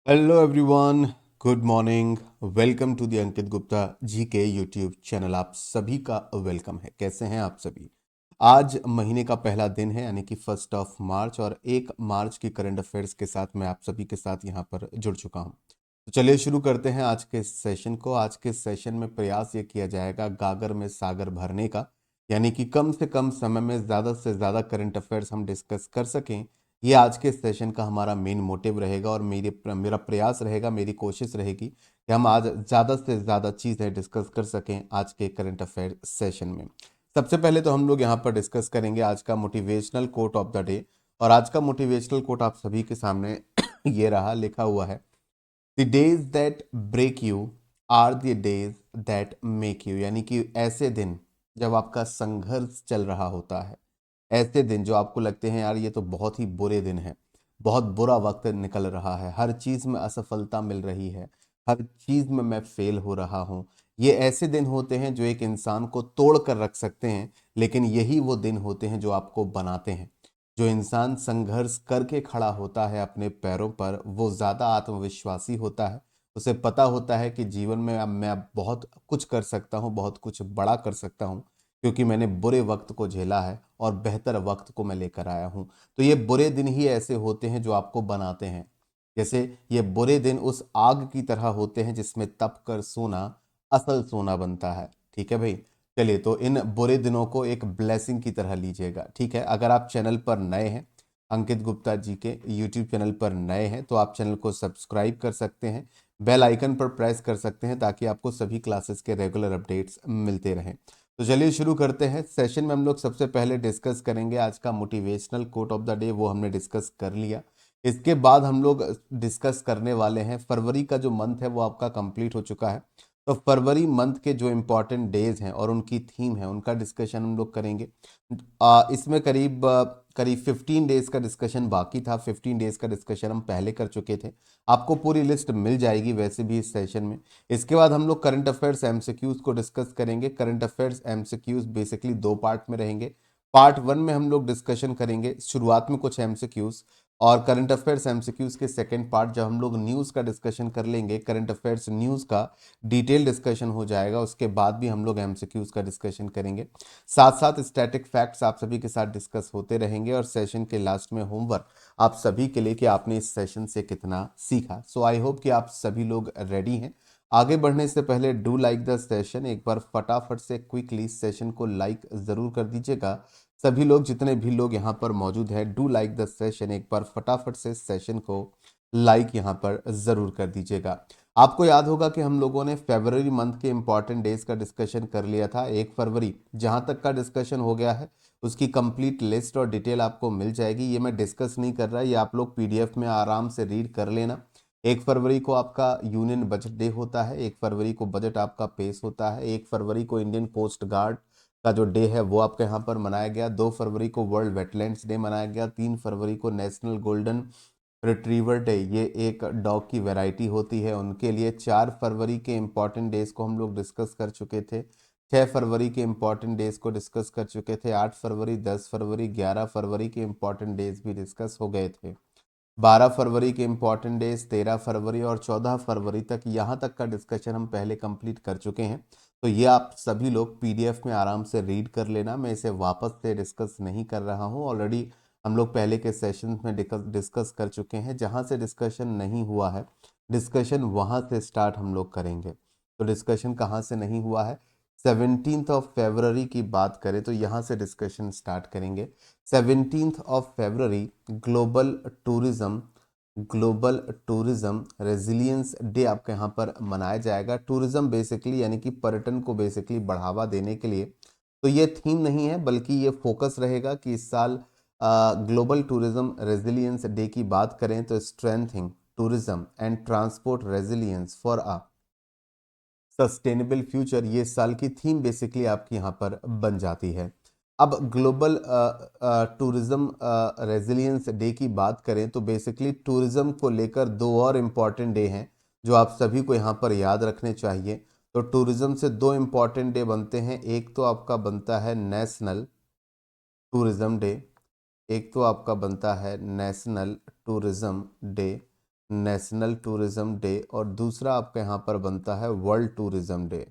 Hello everyone, good morning. Welcome to the Ankit Gupta ji के YouTube channel. आप सभी का वेलकम है। कैसे हैं आप सभी? आज महीने का पहला दिन है, यानी कि 1 मार्च, और 1 मार्च की करंट अफेयर्स के साथ मैं आप सभी के साथ यहाँ पर जुड़ चुका हूँ। तो चलिए शुरू करते हैं आज के सेशन को। आज के सेशन में प्रयास ये किया जाएगा गागर में सागर भरने का, यानी कि कम से कम समय में ज़्यादा से ज़्यादा करंट अफेयर्स हम डिस्कस कर सकें। ये आज के सेशन का हमारा मेन मोटिव रहेगा, और मेरा प्रयास रहेगा, मेरी कोशिश रहेगी कि हम आज ज़्यादा से ज़्यादा चीज़ें डिस्कस कर सकें आज के करंट अफेयर सेशन में। सबसे पहले तो हम लोग यहाँ पर डिस्कस करेंगे आज का motivational quote of the day. और आज का मोटिवेशनल कोट आप सभी के सामने ये रहा, लिखा हुआ है, the days that break you are the days that make you. यानी कि ऐसे दिन जब आपका संघर्ष चल रहा होता है, ऐसे दिन जो आपको लगते हैं यार ये तो बहुत ही बुरे दिन हैं, बहुत बुरा वक्त निकल रहा है, हर चीज़ में असफलता मिल रही है, हर चीज़ में मैं फेल हो रहा हूँ, ये ऐसे दिन होते हैं जो एक इंसान को तोड़ कर रख सकते हैं। लेकिन यही वो दिन होते हैं जो आपको बनाते हैं। जो इंसान संघर्ष करके खड़ा होता है अपने पैरों पर, वो ज़्यादा आत्मविश्वासी होता है। उसे पता होता है कि जीवन में अब मैं अब बहुत कुछ कर सकता हूँ, बहुत कुछ बड़ा कर सकता हूँ, क्योंकि मैंने बुरे वक्त को झेला है और बेहतर वक्त को मैं लेकर आया हूँ। तो ये बुरे दिन ही ऐसे होते हैं जो आपको बनाते हैं। जैसे ये बुरे दिन उस आग की तरह होते हैं जिसमें तप कर सोना असल सोना बनता है। ठीक है भाई। चलिए, तो इन बुरे दिनों को एक ब्लेसिंग की तरह लीजिएगा। ठीक है, अगर आप चैनल पर नए हैं, अंकित गुप्ता जी के यूट्यूब चैनल पर नए हैं, तो आप चैनल को सब्सक्राइब कर सकते हैं, बेल आइकन पर प्रेस कर सकते हैं, ताकि आपको सभी क्लासेस के रेगुलर अपडेट्स मिलते रहें। तो चलिए शुरू करते हैं। सेशन में हम लोग सबसे पहले डिस्कस करेंगे आज का motivational quote of the day, वो हमने डिस्कस कर लिया। इसके बाद हम लोग डिस्कस करने वाले हैं, फरवरी का जो मंथ है वो आपका कंप्लीट हो चुका है, तो फरवरी मंथ के जो इम्पोर्टेंट डेज हैं और उनकी थीम है, उनका डिस्कशन हम लोग करेंगे। इसमें करीब 15 डेज का डिस्कशन बाकी था। 15 डेज का डिस्कशन हम पहले कर चुके थे। आपको पूरी लिस्ट मिल जाएगी वैसे भी इस सेशन में। इसके बाद हम लोग करंट अफेयर्स एमसीक्यूज को डिस्कस करेंगे। करंट अफेयर्स एमसीक्यूज बेसिकली दो पार्ट में रहेंगे। पार्ट वन में हम लोग डिस्कशन करेंगे शुरुआत में कुछ एमसीक्यूज, और करंट अफेयर्स एमसीक्यूज के सेकंड पार्ट जब हम लोग न्यूज़ का डिस्कशन कर लेंगे, करंट अफेयर्स न्यूज़ का डिटेल डिस्कशन हो जाएगा, उसके बाद भी हम लोग एमसीक्यूज का डिस्कशन करेंगे। साथ साथ स्टैटिक फैक्ट्स आप सभी के साथ डिस्कस होते रहेंगे, और सेशन के लास्ट में होमवर्क आप सभी के लिए कि आपने इस सेशन से कितना सीखा। सो आई होप कि आप सभी लोग रेडी हैं। आगे बढ़ने से पहले डू लाइक द सेशन, एक बार फटाफट से क्विकली सेशन को लाइक ज़रूर कर दीजिएगा। सभी लोग, जितने भी लोग यहाँ पर मौजूद हैं, डू लाइक द सेशन, एक बार फटाफट से सेशन को लाइक यहाँ पर ज़रूर कर दीजिएगा। आपको याद होगा कि हम लोगों ने फरवरी मंथ के इंपॉर्टेंट डेज का डिस्कशन कर लिया था। 1 फरवरी जहाँ तक का डिस्कशन हो गया है, उसकी कंप्लीट लिस्ट और डिटेल आपको मिल जाएगी। ये मैं डिस्कस नहीं कर रहा, ये आप लोग पीडीएफ में आराम से रीड कर लेना। 1 फरवरी को आपका यूनियन बजट डे होता है, 1 फरवरी को बजट आपका पेश होता है, 1 फरवरी को इंडियन कोस्ट गार्ड का जो डे है वो आपके यहाँ पर मनाया गया, 2 फरवरी को वर्ल्ड वेटलैंड्स डे मनाया गया, 3 फरवरी को नेशनल गोल्डन रिट्रीवर डे, ये एक डॉग की वैरायटी होती है उनके लिए। 4 फरवरी के इंपॉर्टेंट डेज को हम लोग डिस्कस कर चुके थे। 6 फरवरी के इंपॉर्टेंट डेज को डिस्कस कर चुके थे। 8 फरवरी, 10 फरवरी, 11 फरवरी के इंपॉर्टेंट डेज भी डिस्कस हो गए थे। 12 फरवरी के इंपॉर्टेंट डेज, 13 फरवरी और 14 फरवरी तक, यहाँ तक का डिस्कशन हम पहले कंप्लीट कर चुके हैं। तो ये आप सभी लोग पीडीएफ में आराम से रीड कर लेना, मैं इसे वापस से डिस्कस नहीं कर रहा हूँ। ऑलरेडी हम लोग पहले के सेशंस में डिस्कस कर चुके हैं। जहाँ से डिस्कशन नहीं हुआ है, डिस्कशन वहाँ से स्टार्ट हम लोग करेंगे। तो डिस्कशन कहाँ से नहीं हुआ है, 17 फरवरी की बात करें तो यहाँ से डिस्कशन स्टार्ट करेंगे। 17 फरवरी global tourism global tourism resilience day आपके यहाँ पर मनाया जाएगा। टूरिज्म बेसिकली यानी कि पर्यटन को बेसिकली बढ़ावा देने के लिए, तो ये थीम नहीं है बल्कि ये फोकस रहेगा कि इस साल ग्लोबल टूरिज्म रेजिलियंस डे की बात करें तो strengthening tourism and transport resilience for a sustainable future, ये साल की थीम बेसिकली आपकी यहाँ पर बन जाती है। अब ग्लोबल टूरिज्म रेजिलियंस डे की बात करें तो बेसिकली टूरिज्म को लेकर दो और इम्पॉर्टेंट डे हैं जो आप सभी को यहाँ पर याद रखने चाहिए। तो टूरिज्म से दो इम्पॉर्टेंट डे बनते हैं। एक तो आपका बनता है नेशनल टूरिज्म डे, एक तो आपका बनता है national tourism day, national tourism day, और दूसरा आपका यहाँ पर बनता है वर्ल्ड टूरिज्म डे।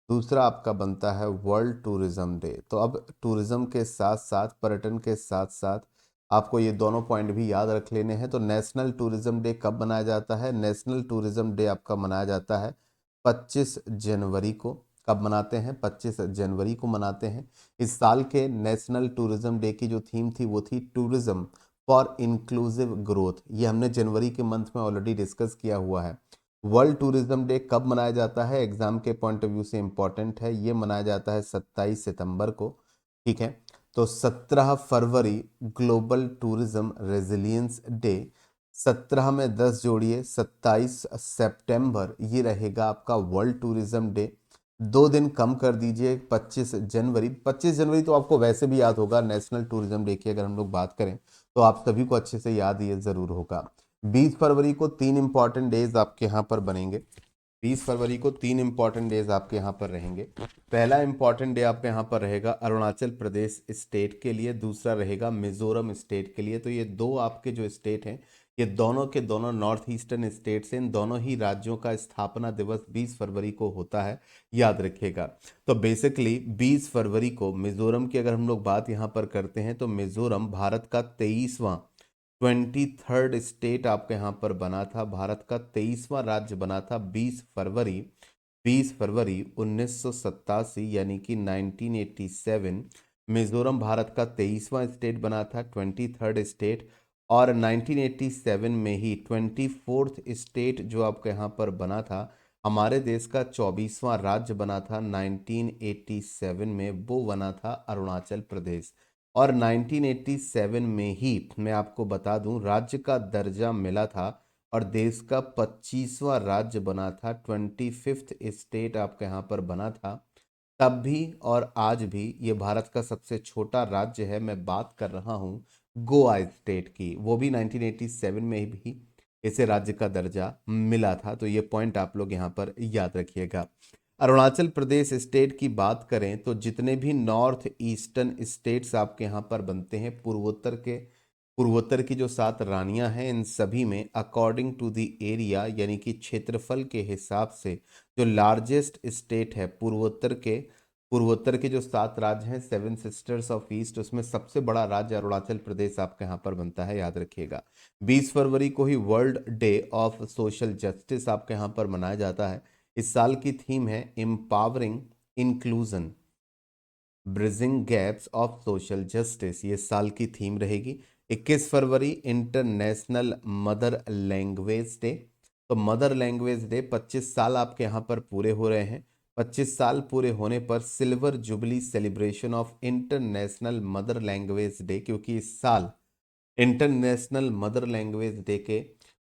दूसरा आपका बनता है वर्ल्ड टूरिज्म डे। तो अब टूरिज्म के साथ साथ, पर्यटन के साथ साथ आपको ये दोनों पॉइंट भी याद रख लेने हैं। तो नेशनल टूरिज्म डे कब मनाया जाता है? नेशनल टूरिज्म डे आपका मनाया जाता है 25 जनवरी को। कब मनाते हैं? 25 जनवरी को मनाते हैं। इस साल के नेशनल टूरिज्म डे की जो थीम थी वो थी टूरिज्म फॉर इंक्लूसिव ग्रोथ। ये हमने जनवरी के मंथ में ऑलरेडी डिस्कस किया हुआ है। वर्ल्ड टूरिज्म डे कब मनाया जाता है? एग्जाम के पॉइंट ऑफ व्यू से इंपॉर्टेंट है। ये मनाया जाता है 27 सितंबर को। ठीक है, तो 17 फरवरी ग्लोबल टूरिज्म रेजिलियंस डे। 17 में 10 जोड़िए, 27 सितंबर ये रहेगा आपका वर्ल्ड टूरिज्म डे। 2 दिन कम कर दीजिए, 25 जनवरी। 25 जनवरी तो आपको वैसे भी याद होगा, नेशनल टूरिज्म डे की अगर हम लोग बात करें तो आप सभी को अच्छे से याद ये जरूर होगा। 20 फरवरी को 3 इंपॉर्टेंट डेज आपके यहाँ पर बनेंगे। 20 फरवरी को 3 इंपॉर्टेंट डेज आपके यहाँ पर रहेंगे। पहला इंपॉर्टेंट डे आपके यहाँ पर रहेगा अरुणाचल प्रदेश स्टेट के लिए, दूसरा रहेगा मिजोरम स्टेट के लिए। तो ये दो आपके जो स्टेट हैं, ये दोनों के दोनों नॉर्थ ईस्टर्न स्टेट्स हैं। इन दोनों ही राज्यों का स्थापना दिवस 20 फरवरी को होता है, याद रखिएगा। तो बेसिकली 20 फरवरी को मिजोरम की अगर हम लोग बात यहाँ पर करते हैं तो मिजोरम भारत का 23वां 23rd स्टेट आपके यहाँ पर बना था। भारत का 23वां राज्य बना था 20 फरवरी 1987, यानी कि 1987। मिजोरम भारत का 23वां स्टेट बना था, 23rd स्टेट। और 1987 में ही 24th स्टेट जो आपके यहाँ पर बना था, हमारे देश का 24वां राज्य बना था 1987 में, वो बना था अरुणाचल प्रदेश। और 1987 में ही मैं आपको बता दूं राज्य का दर्जा मिला था और देश का 25वां राज्य बना था, 25th स्टेट आपके यहाँ पर बना था। तब भी और आज भी ये भारत का सबसे छोटा राज्य है। मैं बात कर रहा हूँ गोवा स्टेट की, वो भी 1987 में भी इसे राज्य का दर्जा मिला था। तो ये पॉइंट आप लोग यहाँ पर याद रखिएगा। अरुणाचल प्रदेश स्टेट की बात करें तो जितने भी नॉर्थ ईस्टर्न स्टेट्स आपके यहाँ पर बनते हैं, पूर्वोत्तर की जो 7 रानियां हैं, इन सभी में अकॉर्डिंग टू द एरिया यानी कि क्षेत्रफल के हिसाब से जो लार्जेस्ट स्टेट है पूर्वोत्तर के जो 7 राज्य हैं, 7 सिस्टर्स ऑफ ईस्ट, उसमें सबसे बड़ा राज्य अरुणाचल प्रदेश आपके यहाँ पर बनता है, याद रखिएगा। 20 फरवरी को ही world day of social justice आपके यहाँ पर मनाया जाता है। इस साल की थीम है empowering inclusion bridging gaps of social justice, ये साल की थीम रहेगी। 21 फरवरी इंटरनेशनल मदर लैंग्वेज डे। तो मदर लैंग्वेज डे 25 साल आपके यहाँ पर पूरे हो रहे हैं। 25 साल पूरे होने पर silver jubilee celebration of international mother language day, क्योंकि इस साल इंटरनेशनल मदर लैंग्वेज डे के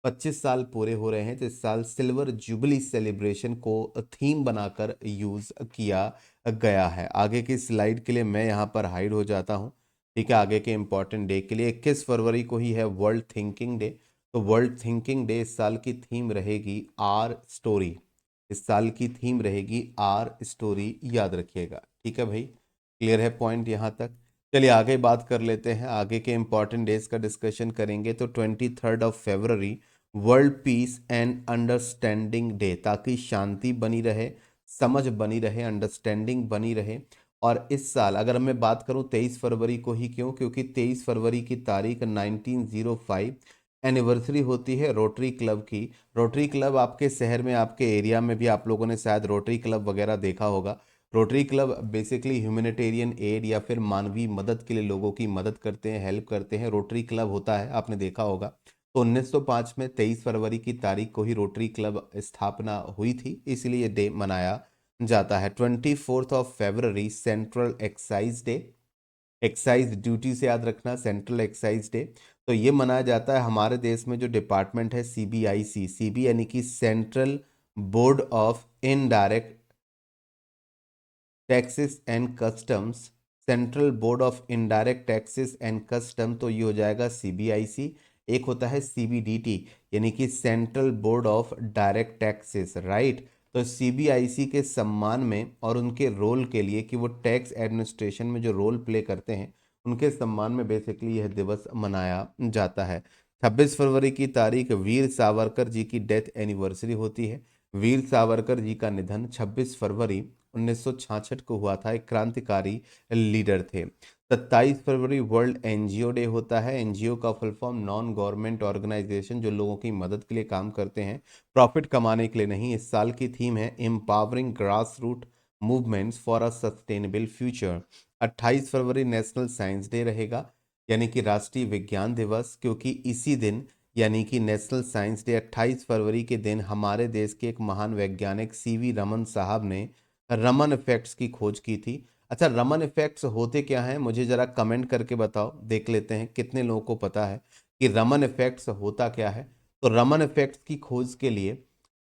25 साल पूरे हो रहे हैं, तो इस साल सिल्वर जुबली सेलिब्रेशन को थीम बनाकर यूज किया गया है। आगे की स्लाइड के लिए मैं यहाँ पर हाइड हो जाता हूँ। ठीक है, आगे के इंपॉर्टेंट डे के लिए 21 फरवरी को ही है वर्ल्ड थिंकिंग डे। तो वर्ल्ड थिंकिंग डे इस साल की थीम रहेगी आर स्टोरी। इस साल की थीम रहेगी आर स्टोरी, याद रखिएगा। ठीक है भाई, क्लियर है पॉइंट यहाँ तक? चलिए आगे बात कर लेते हैं, आगे के इंपॉर्टेंट डेज का डिस्कशन करेंगे। तो 23 फरवरी world peace and understanding day, ताकि शांति बनी रहे, समझ बनी रहे, अंडरस्टैंडिंग बनी रहे। और इस साल अगर मैं बात करूं 23 फरवरी को ही, क्यों? क्योंकि 23 फरवरी की तारीख 1905 एनिवर्सरी होती है रोटरी क्लब की। रोटरी क्लब आपके शहर में, आपके एरिया में भी आप लोगों ने शायद रोटरी क्लब वगैरह देखा होगा। Rotary club basically humanitarian add या फिर मानवीय मदद के लिए लोगों की मदद करते हैं, हेल्प करते हैं। रोटरी क्लब होता है, आपने देखा होगा। तो 1905 में 23 फरवरी की तारीख को ही रोटरी क्लब स्थापना हुई थी, इसलिए ये डे मनाया जाता है। 24 फरवरी central excise day, excise duty से याद रखना, सेंट्रल एक्साइज डे। तो ये मनाया जाता है, हमारे देश में जो डिपार्टमेंट है सीबीआईसी, सीबी यानी कि central board of indirect taxes and customs, central board of indirect taxes and custom, तो ये हो जाएगा सीबीआईसी। एक होता है सीबीडीटी यानी कि central board of direct taxes, right. तो सीबीआईसी के सम्मान में और उनके रोल के लिए कि वो टैक्स एडमिनिस्ट्रेशन में जो रोल प्ले करते हैं, उनके सम्मान में बेसिकली यह दिवस मनाया जाता है। 26 फरवरी की तारीख वीर सावरकर जी की डेथ एनिवर्सरी होती है। वीर सावरकर जी का निधन 26 फरवरी 1966 को हुआ था। एक क्रांतिकारी लीडर थे। 27 फरवरी वर्ल्ड एनजीओ डे होता है। एनजीओ का full form non government organisation, जो लोगों की मदद के लिए काम करते हैं, प्रॉफिट कमाने के लिए नहीं। इस साल की थीम है empowering grass root movements for a sustainable future. 28 फरवरी नेशनल साइंस डे रहेगा, यानी कि राष्ट्रीय विज्ञान दिवस, क्योंकि इसी दिन यानी कि नेशनल साइंस डे 28 फरवरी के दिन हमारे देश के एक महान वैज्ञानिक सीवी रमन साहब ने रमन इफेक्ट्स की खोज की थी। अच्छा, रमन इफेक्ट्स होते क्या हैं, मुझे जरा कमेंट करके बताओ, देख लेते हैं कितने लोगों को पता है कि रमन इफेक्ट्स होता क्या है। तो रमन इफेक्ट्स की खोज के लिए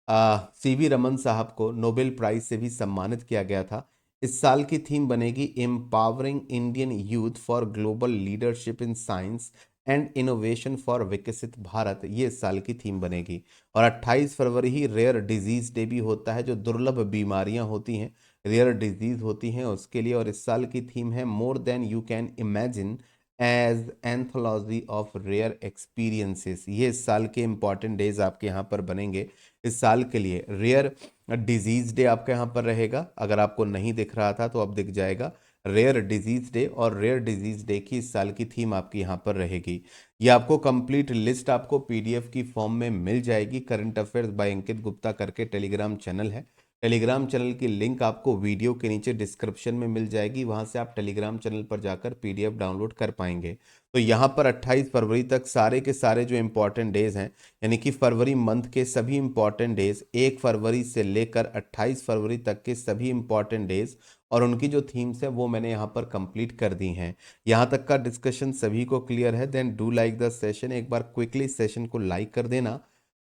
सीवी रमन साहब को नोबेल प्राइज से भी सम्मानित किया गया था। इस साल की थीम बनेगी empowering Indian youth for global leadership in science and innovation for विकसित भारत, ये इस साल की थीम बनेगी। और 28 फरवरी ही रेयर डिजीज डे भी होता है, जो दुर्लभ बीमारियां होती हैं, रेयर डिजीज होती हैं उसके लिए। और इस साल की थीम है more than you can imagine as anthology of rare experiences. ये इस साल के इंपॉर्टेंट डेज आपके यहाँ पर बनेंगे इस साल के लिए। रेयर डिजीज डे आपके यहाँ पर रहेगा, अगर आपको नहीं दिख रहा था तो अब दिख जाएगा। रेयर डिजीज डे और रेयर डिजीज डे की इस साल की थीम आपकी यहाँ पर रहेगी। ये आपको कंप्लीट लिस्ट आपको पीडीएफ की फॉर्म में मिल जाएगी। करंट अफेयर्स बाय अंकित गुप्ता करके टेलीग्राम चैनल है। टेलीग्राम चैनल की लिंक आपको वीडियो के नीचे डिस्क्रिप्शन में मिल जाएगी, वहां से आप टेलीग्राम चैनल पर जाकर पीडीएफ डाउनलोड कर पाएंगे। तो यहाँ पर 28 फरवरी तक सारे के सारे जो इंपॉर्टेंट डेज हैं, यानी कि फरवरी मंथ के सभी इंपॉर्टेंट डेज, 1 फरवरी से लेकर 28 फरवरी तक के सभी इंपॉर्टेंट डेज और उनकी जो थीम्स है वो मैंने यहाँ पर कंप्लीट कर दी हैं। यहाँ तक का डिस्कशन सभी को क्लियर है? Then do like the session, एक बार क्विकली सेशन को लाइक कर देना।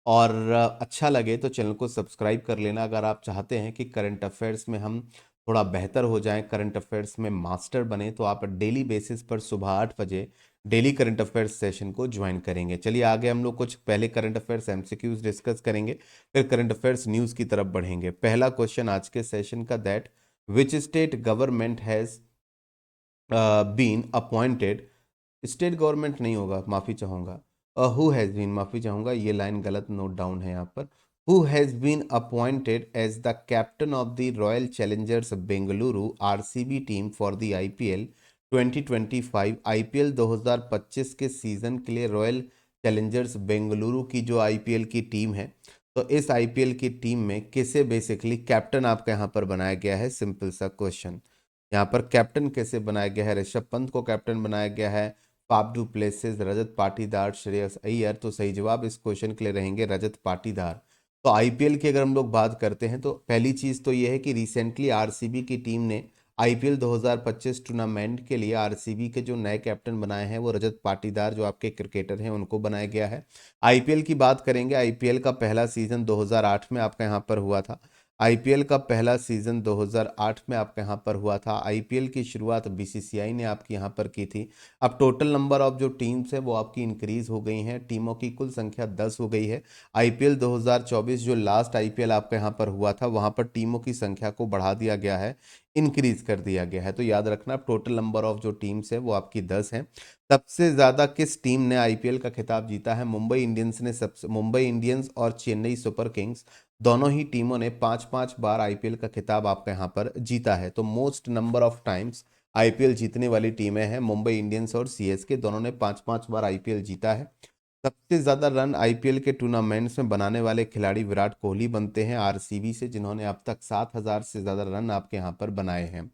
और अच्छा लगे तो चैनल को सब्सक्राइब कर लेना। अगर आप चाहते हैं कि करंट अफेयर्स में हम थोड़ा बेहतर हो जाएं, करंट अफेयर्स में मास्टर बने, तो आप डेली बेसिस पर सुबह 8 बजे डेली करंट अफेयर्स सेशन को ज्वाइन करेंगे। चलिए आगे हम लोग कुछ पहले करंट अफेयर्स एमसीक्यूज डिस्कस करेंगे, फिर करंट अफेयर्स न्यूज़ की तरफ बढ़ेंगे। पहला क्वेश्चन आज के सेशन का, that which state government has been appointed, state government नहीं होगा, माफ़ी चाहूँगा, हु हैज़ बीन, माफ़ी चाहूँगा, ये लाइन गलत नोट डाउन है यहाँ पर। Who has been appointed as the captain of the Royal Challengers Bengaluru RCB team for the IPL 2025। IPL 2025 के सीज़न के लिए रॉयल चैलेंजर्स बेंगलुरु की जो आईपीएल की टीम है, तो इस आईपीएल की टीम में किसे बेसिकली कैप्टन आपका यहाँ पर बनाया गया है? सिंपल सा क्वेश्चन। यहाँ पर कैप्टन कैसे बनाया गया है? ऋषभ पंत को कैप्टन बनाया गया है, Faf du Plessis, Rajat Patidar, Shreyas Iyer. तो सही जवाब इस क्वेश्चन के लिए रहेंगे रजत पाटीदार। तो आईपीएल की अगर हम लोग बात करते हैं तो पहली चीज़ तो ये है कि रिसेंटली आरसीबी की टीम ने आईपीएल 2025 टूर्नामेंट के लिए आरसीबी के जो नए कैप्टन बनाए हैं वो रजत पाटीदार, जो आपके क्रिकेटर हैं, उनको बनाया गया है। आईपीएल की बात करेंगे, आईपीएल का पहला सीजन 2008 में आपका यहाँ पर हुआ था। आईपीएल का पहला सीजन 2008 में आपके यहाँ पर हुआ था। आईपीएल की शुरुआत बीसीसीआई ने आपकी यहाँ पर की थी। अब टोटल नंबर ऑफ जो टीम्स है वो आपकी इंक्रीज हो गई हैं, टीमों की कुल संख्या 10 हो गई है। आईपीएल 2024 जो लास्ट आईपीएल आपका यहाँ पर हुआ था, वहाँ पर टीमों की संख्या को बढ़ा दिया गया है, इंक्रीज कर दिया गया है। तो याद रखना, टोटल नंबर ऑफ जो टीम्स है वो आपकी 10 हैं। सबसे ज़्यादा किस टीम ने आईपीएल का खिताब जीता है? मुंबई इंडियंस ने सबसे, मुंबई इंडियंस और चेन्नई सुपर किंग्स दोनों ही टीमों ने 5-5 बार आईपीएल का खिताब आपका यहाँ पर जीता है। तो most number of times IPL जीतने वाली टीमें हैं मुंबई इंडियंस और सीएसके, दोनों ने 5-5 बार आईपीएल जीता है। सबसे ज्यादा रन आईपीएल के टूर्नामेंट्स में बनाने वाले खिलाड़ी विराट कोहली बनते हैं आरसीबी से, जिन्होंने अब तक 7,000 से ज्यादा रन आपके यहाँ पर बनाए हैं।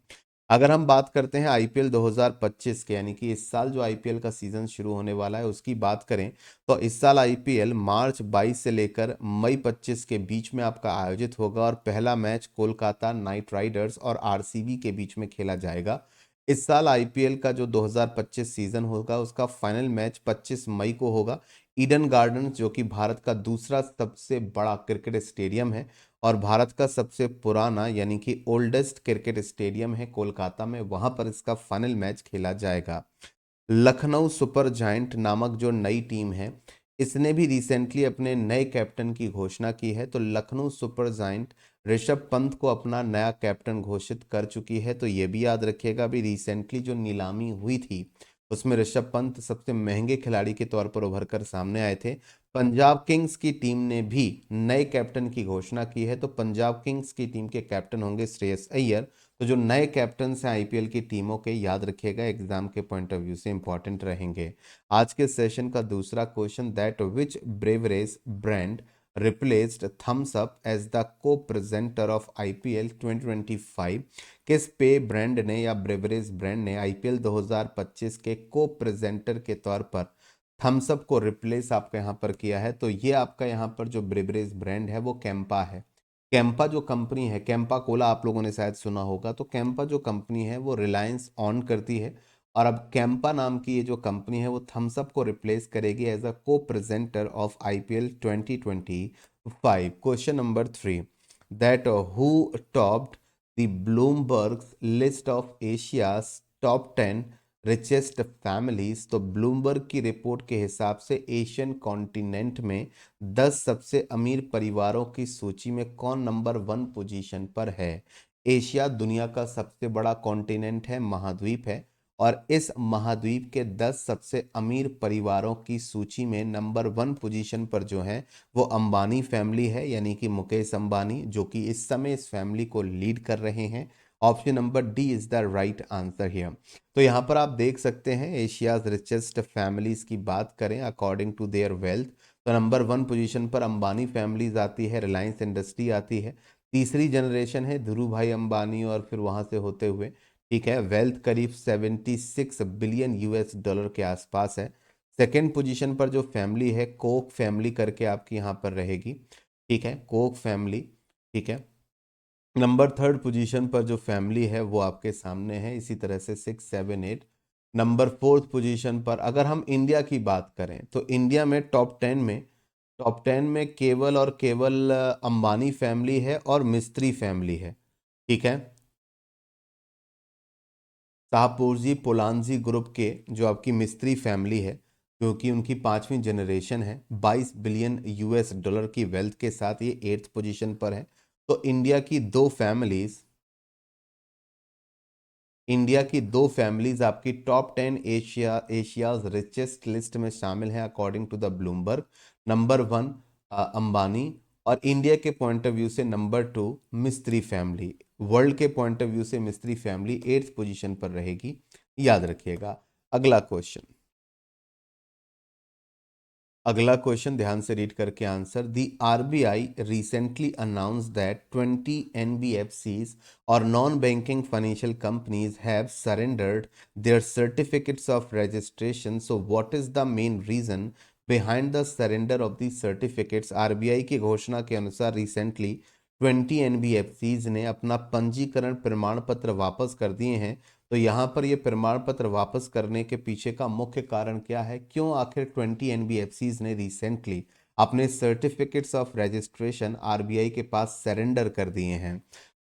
अगर हम बात करते हैं आईपीएल 2025 के, यानी कि इस साल जो आईपीएल का सीजन शुरू होने वाला है उसकी बात करें, तो इस साल आईपीएल मार्च 22 से लेकर मई 25 के बीच में आपका आयोजित होगा और पहला मैच कोलकाता नाइट राइडर्स और आरसीबी के बीच में खेला जाएगा। इस साल आईपीएल का जो 2025 सीजन होगा उसका फाइनल मैच 25 मई को होगा। ईडन गार्डन्स, जो कि भारत का दूसरा सबसे बड़ा क्रिकेट स्टेडियम है और भारत का सबसे पुराना यानी कि ओल्डेस्ट क्रिकेट स्टेडियम है कोलकाता में, वहां पर इसका फाइनल मैच खेला जाएगा। लखनऊ सुपर जायंट नामक जो नई टीम है, इसने भी रिसेंटली अपने नए कैप्टन की घोषणा की है। तो लखनऊ सुपर जायंट ऋषभ पंत को अपना नया कैप्टन घोषित कर चुकी है। तो ये भी याद रखिएगा, अभी रिसेंटली जो नीलामी हुई थी उसमें ऋषभ पंत सबसे महंगे खिलाड़ी के तौर पर उभर कर सामने आए थे। पंजाब किंग्स की टीम ने भी नए कैप्टन की घोषणा की है, तो पंजाब किंग्स की टीम के कैप्टन होंगे श्रेयस अय्यर। तो जो नए कैप्टन हैं आईपीएल की टीमों के, याद रखिएगा, एग्जाम के पॉइंट ऑफ व्यू से इंपॉर्टेंट रहेंगे। आज के सेशन का दूसरा question, that which beverage brand replaced thumbs up as the co-presenter of IPL 2025। किस पेय ब्रांड ने या ब्रेवरेज ब्रांड ने आईपीएल 2025 के को प्रेजेंटर के तौर पर थम्स अप को रिप्लेस आपका यहाँ पर किया है? तो ये आपका यहाँ पर जो ब्रेवरेज ब्रांड है वो कैंपा है। कैंपा जो कंपनी है, कैंपा कोला आप लोगों ने शायद सुना होगा, तो कैंपा जो कंपनी है वो रिलायंस ऑन करती है, और अब कैंपा नाम की ये जो कंपनी है वो थम्स अप को रिप्लेस करेगी एज अ को presenter of IPL 2025। Question number 3, that who topped the Bloomberg's list of Asia's top 10 richest families. तो ब्लूमबर्ग की रिपोर्ट के हिसाब से एशियन कॉन्टिनेंट में 10 सबसे अमीर परिवारों की सूची में कौन नंबर 1 पोजीशन पर है? एशिया दुनिया का सबसे बड़ा कॉन्टिनेंट है, महाद्वीप है, और इस महाद्वीप के 10 सबसे अमीर परिवारों की सूची में नंबर 1 पोजीशन पर जो है वो अंबानी फैमिली है, यानी कि मुकेश अंबानी, जो कि इस समय इस फैमिली को लीड कर रहे हैं। Option number D is the right answer here. तो यहाँ पर आप देख सकते हैं एशियाज रिचेस्ट फैमिलीज की बात करें अकॉर्डिंग टू देयर वेल्थ, तो नंबर 1 पोजीशन पर अंबानी फैमिलीज आती है, रिलायंस इंडस्ट्री आती है, तीसरी जनरेशन है धीरू भाई अंबानी, और फिर वहां से होते हुए, ठीक है, वेल्थ करीब 76 बिलियन यूएस डॉलर के आसपास है। सेकेंड पोजीशन पर जो फैमिली है कोक फैमिली करके आपकी यहाँ पर रहेगी, ठीक है, कोक फैमिली, ठीक है। नंबर थर्ड पोजीशन पर जो फैमिली है वो आपके सामने है, इसी तरह से 6, 7, 8। नंबर फोर्थ पोजीशन पर अगर हम इंडिया की बात करें तो इंडिया में टॉप 10 में केवल और केवल अंबानी फैमिली है और मिस्त्री फैमिली है, ठीक है। शाहपुरजी पोलानजी ग्रुप के जो आपकी मिस्त्री फैमिली है, क्योंकि उनकी 5वीं जनरेशन है, 22 बिलियन यूएस डॉलर की वेल्थ के साथ ये 8th पोजीशन पर है। तो इंडिया की दो फैमिलीज आपकी टॉप 10 एशियाज रिचेस्ट लिस्ट में शामिल हैं according to the Bloomberg. Number 1 Ambani, और इंडिया के पॉइंट ऑफ व्यू से नंबर 2 मिस्त्री फैमिली। वर्ल्ड के पॉइंट ऑफ व्यू से मिस्त्री फैमिली 8th पोजीशन पर रहेगी, याद रखिएगा। अगला क्वेश्चन, ध्यान से रीड करके answer. The RBI recently announce that 20 NBFCs और non banking financial companies have surrendered their certificates of registration. So what is the main reason behind the surrender of the certificates? RBI की घोषणा के अनुसार recently 20 NBFCs ने अपना पंजीकरण प्रमाण पत्र वापस कर दिए हैं। तो यहाँ पर ये प्रमाण पत्र वापस करने के पीछे का मुख्य कारण क्या है? क्यों आखिर 20 एनबीएफसीज ने रिसेंटली अपने सर्टिफिकेट्स ऑफ रजिस्ट्रेशन आरबीआई के पास सरेंडर कर दिए हैं?